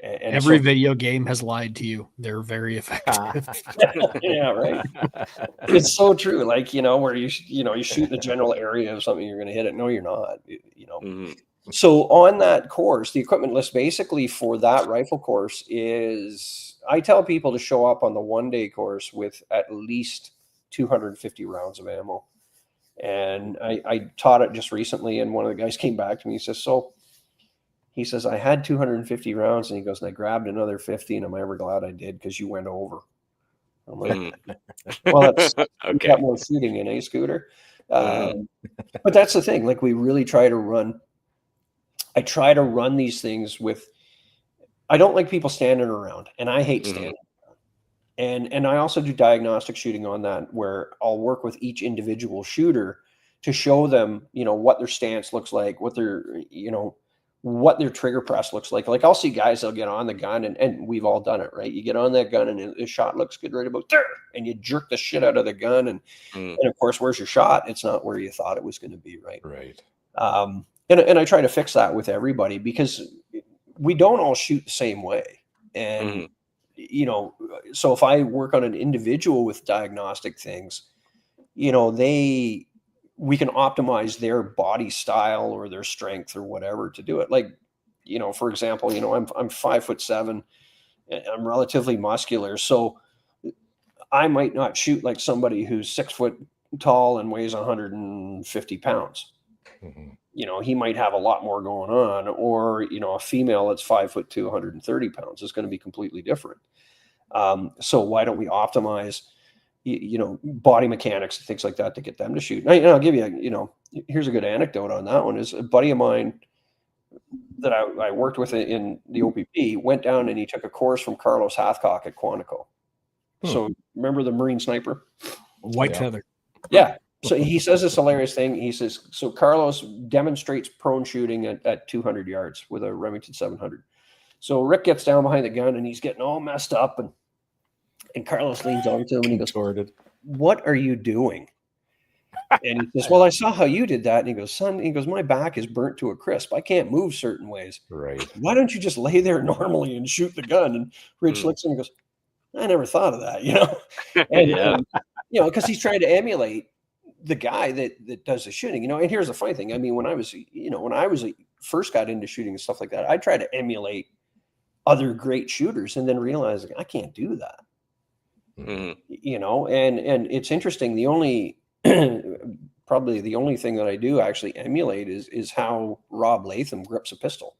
And every video game has lied to you. They're very effective. Yeah, right. It's so true. Like, where you shoot in the general area of something, you're going to hit it. No, you're not. So on that course, the equipment list basically for that rifle course is, I tell people to show up on the 1-day course with at least 250 rounds of ammo. And I taught it just recently, and one of the guys came back to me. He says, "I had 250 rounds," and he goes, "and I grabbed another 50, and am I ever glad I did, because you went over." I'm like, well, that's okay. Got more shooting in, Scooter? But that's the thing. Like, we really try to run. I try to run these things with. I don't like people standing around, and I hate standing. And I also do diagnostic shooting on that, where I'll work with each individual shooter to show them, what their stance looks like, what their, what their trigger press looks like. Like, I'll see guys, they'll get on the gun, and we've all done it, right? You get on that gun and the shot looks good right about there, and you jerk the shit out of the gun. And of course, where's your shot? It's not where you thought it was going to be. Right. Right. And I try to fix that with everybody, because we don't all shoot the same way. And, so if I work on an individual with diagnostic things, we can optimize their body style or their strength or whatever to do it. Like, for example, I'm 5'7", and I'm relatively muscular. So I might not shoot like somebody who's 6'8", tall and weighs 150 pounds. Mhm. You know, he might have a lot more going on, or, you know, a female that's 5'2", 130 pounds is going to be completely different. So why don't we optimize, you know, body mechanics and things like that to get them to shoot? And I'll give you, you know, here's a good anecdote on that one. Is a buddy of mine that I worked with in the OPP went down and he took a course from Carlos Hathcock at Quantico. So remember the Marine sniper? White Yeah. feather. Yeah. So he says this hilarious thing. He says, so Carlos demonstrates prone shooting at 200 yards with a Remington 700. So Rick gets down behind the gun and he's getting all messed up. And Carlos leans over to him and he goes, Contorted. "What are you doing?" And he says, "Well, I saw how you did that." And he goes, "Son," he goes, "my back is burnt to a crisp. I can't move certain ways. Right. Why don't you just lay there normally and shoot the gun?" And Rich looks at him and goes, "I never thought of that," you know? And, Yeah. you know, because he's trying to emulate the guy that does the shooting, you know. And here's the funny thing. I mean, when I was, you know, first got into shooting and stuff like that, I tried to emulate other great shooters and then realized I can't do that. Mhm. You know, and it's interesting. The only probably the only thing that I do actually emulate is how Rob Latham grips a pistol.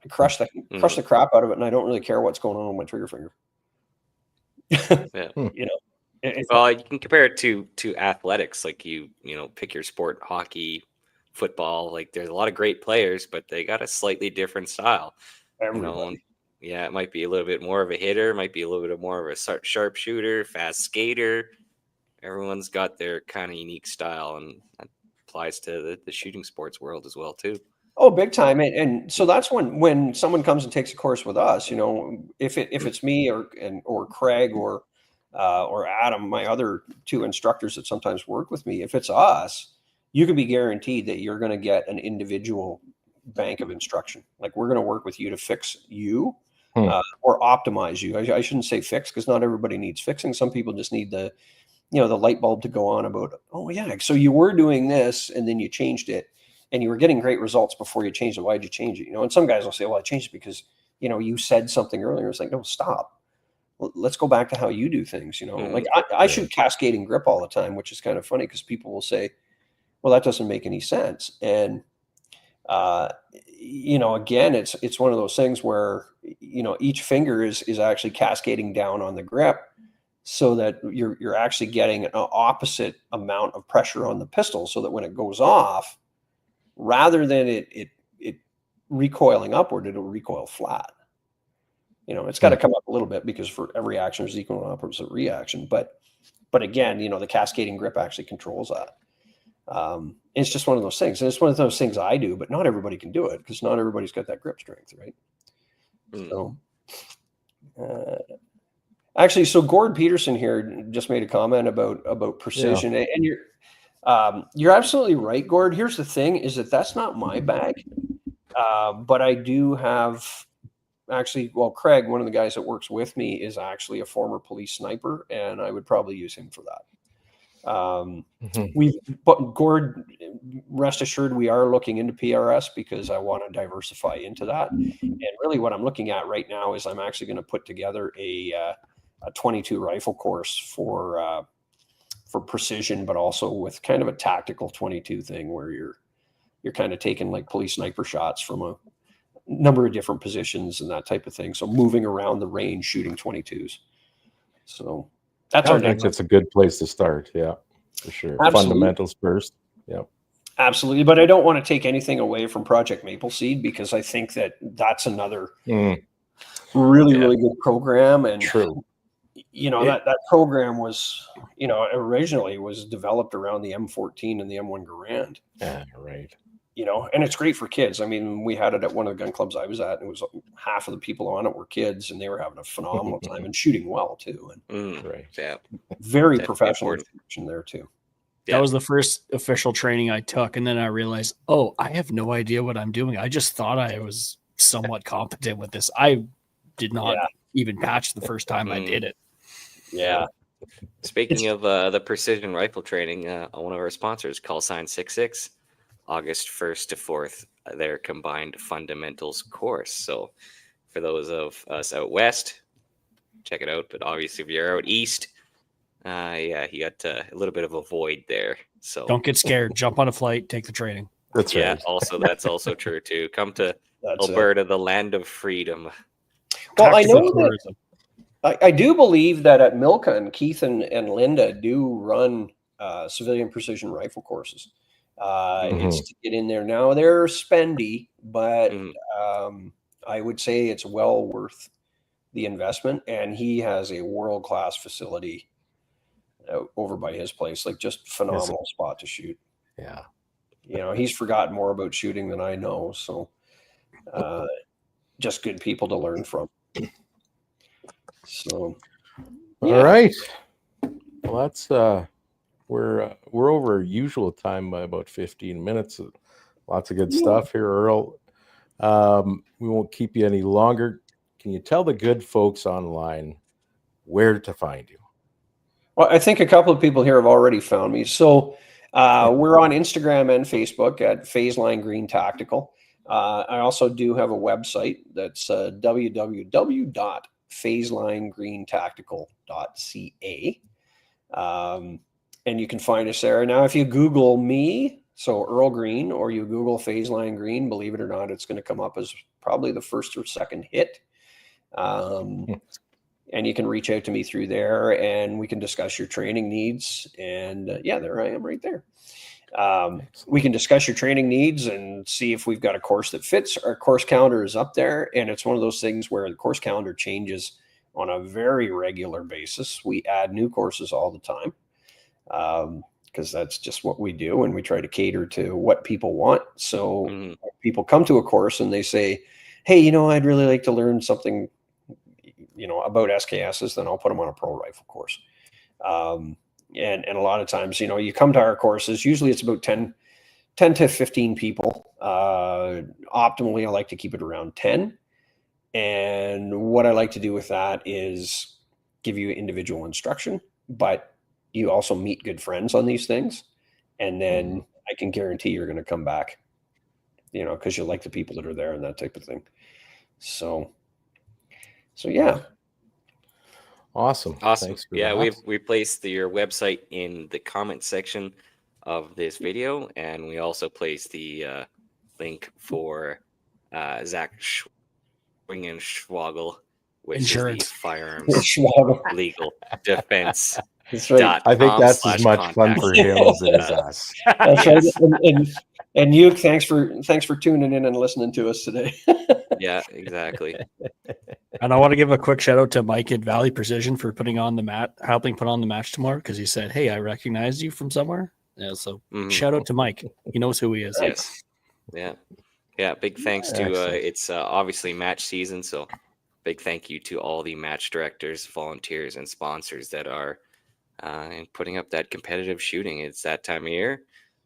I crush the crap out of it, and I don't really care what's going on with my trigger finger. Yeah. You know, Well, you can compare it to athletics. Like you know, pick your sport: hockey, football. Like there's a lot of great players, but they got a slightly different style. You know, everybody. yeah, it might be a little bit more of a hitter, might be a little bit more of a sharpshooter, fast skater. Everyone's got their kind of unique style, and that applies to the shooting sports world as well too. Oh, big time. And so that's when someone comes and takes a course with us, you know, if it's me or Craig or Adam, my other two instructors that sometimes work with me, if it's us, you can be guaranteed that you're going to get an individual bank of instruction. Like we're going to work with you to fix you or optimize you. I shouldn't say fix, because not everybody needs fixing. Some people just need the light bulb to go on about, oh yeah, so you were doing this and then you changed it and you were getting great results before you changed it. Why'd you change it? You know, and some guys will say, well, I changed it because, you know, you said something earlier. It's like, no, stop. Let's go back to how you do things. You know, like I shoot cascading grip all the time, which is kind of funny because people will say, well, that doesn't make any sense. And, you know, again, it's one of those things where, you know, each finger is actually cascading down on the grip so that you're actually getting an opposite amount of pressure on the pistol, so that when it goes off, rather than it recoiling upward, it'll recoil flat. You know, it's got to come up a little bit because for every action there's equal and opposite reaction. But again, you know, the cascading grip actually controls that. It's just one of those things. And it's one of those things I do, but not everybody can do it because not everybody's got that grip strength, right? So, actually, so Gord Peterson here just made a comment about precision, and you're absolutely right, Gord. Here's the thing: is that's not my bag, but I do have. Actually, well, Craig, one of the guys that works with me, is actually a former police sniper, and I would probably use him for that. But Gord, rest assured, we are looking into PRS because I want to diversify into that. And really, what I'm looking at right now is I'm actually going to put together a 22 rifle course for precision, but also with kind of a tactical 22 thing where you're kind of taking like police sniper shots from a number of different positions and that type of thing. So moving around the range, shooting 22s. So that's I think that's a good place to start. Yeah, for sure. Absolutely. Fundamentals first. Yeah, absolutely. But I don't want to take anything away from Project Maple Seed because I think that's another really good program. And true. You know, that program was, you know, originally was developed around the M14 and the M1 Garand. Yeah, right. You know, and it's great for kids. I mean, we had it at one of the gun clubs I was at, and it was half of the people on it were kids, and they were having a phenomenal time and shooting well too. And right, yeah, very professional instruction there too. That was the first official training I took, and then I realized, oh, I have no idea what I'm doing. I just thought I was somewhat competent with this. I did not even patch the first time I did it. Yeah. Speaking of the precision rifle training, one of our sponsors, Call Sign 66. August 1st to 4th, their combined fundamentals course. So for those of us out west, check it out. But obviously, if you're out east, Yeah, he got a little bit of a void there. So Don't get scared. Jump on a flight. Take the training. That's yeah, right. also that's also true too. Come to That's it. Alberta, the land of freedom. Well, I Tactical know that tourism. I do believe that at Milken, Keith and Linda do run civilian precision rifle courses. It's to get in there. Now they're spendy, but Mhm. I would say it's well worth the investment. And he has a world-class facility over by his place, like just phenomenal spot to shoot. Yeah. You know, he's forgotten more about shooting than I know. So just good people to learn from. So All right. Well, that's we're over usual time by about 15 minutes. Lots of good stuff here, Earl. We won't keep you any longer. Can you tell the good folks online where to find you? Well, I think a couple of people here have already found me. So we're on Instagram and Facebook at Phaseline Green Tactical. I also do have a website that's www.phaselinegreen.tactical.ca. And you can find us there. Now, if you Google me, so Earl Green, or you Google Phaseline Green, believe it or not, it's going to come up as probably the first or second hit. And you can reach out to me through there and we can discuss your training needs. And yeah, there I am right there. We can discuss your training needs and see if we've got a course that fits. Our course calendar is up there. And it's one of those things where the course calendar changes on a very regular basis. We add new courses all the time because that's just what we do. And we try to cater to what people want. So people come to a course and they say, hey, you know, I'd really like to learn something, you know, about SKSs, then I'll put them on a pro rifle course. And a lot of times, you know, you come to our courses, usually it's about 10 to 15 people. Optimally, I like to keep it around 10. And what I like to do with that is give you individual instruction, but you also meet good friends on these things. And then I can guarantee you're going to come back, you know, because you like the people that are there and that type of thing. So yeah. Awesome. Thanks for Yeah, that. we placed your website in the comment section of this video, and we also placed the link for Zach Schwingenschwagel, which Insurance. is the firearms legal defense. That's right. I think that's as much fun for him as it is us. That's right. And you, thanks for tuning in and listening to us today. Yeah, exactly. And I want to give a quick shout out to Mike at Valley Precision for helping put on the match tomorrow, because he said, hey, I recognize you from somewhere. Yeah, so shout out to Mike. He knows who he is. Yes. Yeah. Big thanks to it's obviously match season, so big thank you to all the match directors, volunteers, and sponsors that are putting up that competitive shooting. It's that time of year,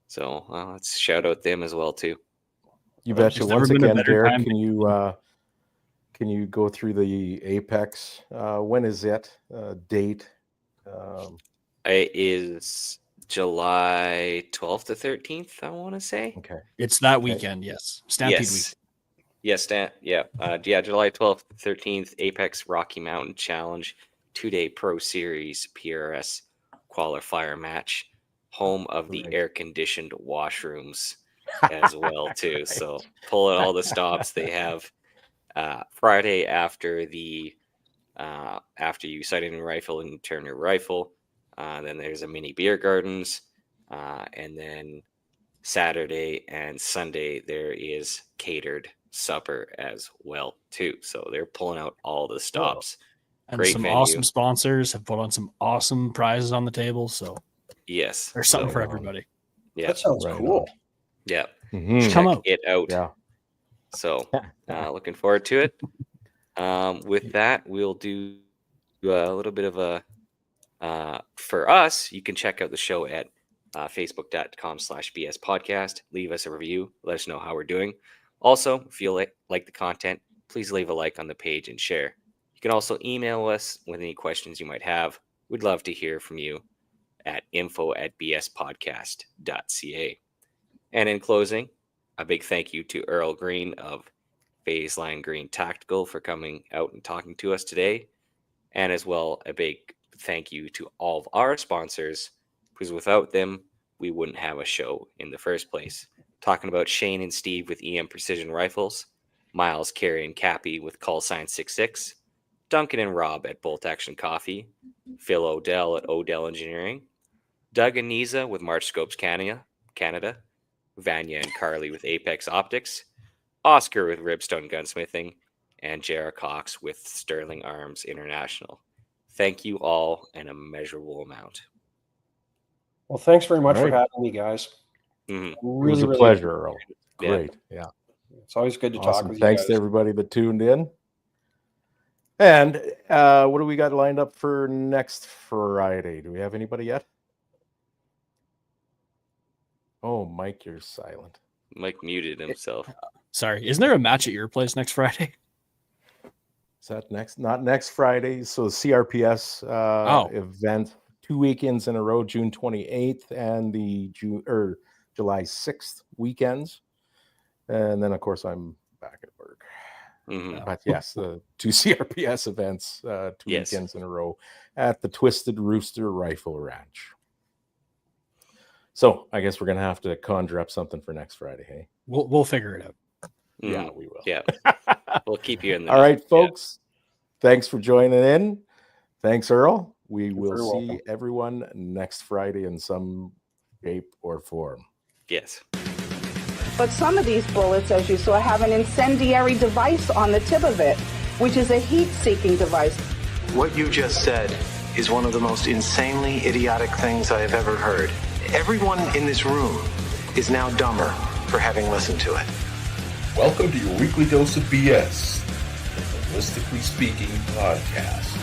so let's shout out them as well too. You betcha. Once again, Derek, can you go through the Apex? When is it? Date? It is July 12th to 13th, I want to say. Okay. It's that weekend, yes. Stampede week. Yes, July 12th to 13th, Apex Rocky Mountain Challenge, 2-day Pro Series PRS qualifier match, home of the air-conditioned washrooms as well too. So pull out all the stops. They have Friday after you sight in your rifle and turn your rifle. Then there's a mini beer gardens, and then Saturday and Sunday there is catered supper as well too. So they're pulling out all the stops. And Great some venue. awesome sponsors have put on some awesome prizes on the table. So yes, there's something for everybody. Yeah, that sounds cool. Yeah, come it out. Yeah. So looking forward to it. With that, we'll do a little bit of a for us. You can check out the show at facebook.com/BS podcast. Leave us a review. Let us know how we're doing. Also, if you like the content, please leave a like on the page and share. You can also email us with any questions you might have. We'd love to hear from you at info@bspodcast.ca. And in closing, a big thank you to Earl Green of Phaseline Green Tactical for coming out and talking to us today. And as well, a big thank you to all of our sponsors, because without them, we wouldn't have a show in the first place. Talking about Shane and Steve with EM Precision Rifles, Miles, Carey, and Cappy with Call Sign 66, Duncan and Rob at Bolt Action Coffee, Phil Odell at Odell Engineering, Doug and Niza with March Scopes Canada, Vanya and Carly with Apex Optics, Oscar with Ribstone Gunsmithing, and J.R. Cox with Sterling Arms International. Thank you all an immeasurable amount. Well, thanks very much All for right. having me, guys. Mhm. It was a pleasure, Earl. Great. Yeah. It's always good to talk Awesome. with you Thanks guys. to everybody that tuned in. And what do we got lined up for next Friday? Do we have anybody yet? Oh, Mike, you're silent. Mike muted himself. Sorry, isn't there a match at your place next Friday? Is that next? Not next Friday. So CRPS event, 2 weekends in a row, June 28th and the July 6th weekends. And then, of course, I'm back at work. Mhm. But yes, the 2 CRPS events, 2 Yes. weekends in a row at the Twisted Rooster Rifle Ranch. So I guess we're going to have to conjure up something for next Friday, hey? We'll figure it out. Yeah, Mhm. we will. Yeah. We'll keep you in the All know. right, Yeah. folks. Thanks for joining in. Thanks, Earl. We You're will very see welcome. everyone next Friday in some shape or form. Yes. But some of these bullets, as you saw, have an incendiary device on the tip of it, which is a heat-seeking device. What you just said is one of the most insanely idiotic things I have ever heard. Everyone in this room is now dumber for having listened to it. Welcome to your weekly dose of BS, the Ballistically Speaking podcast.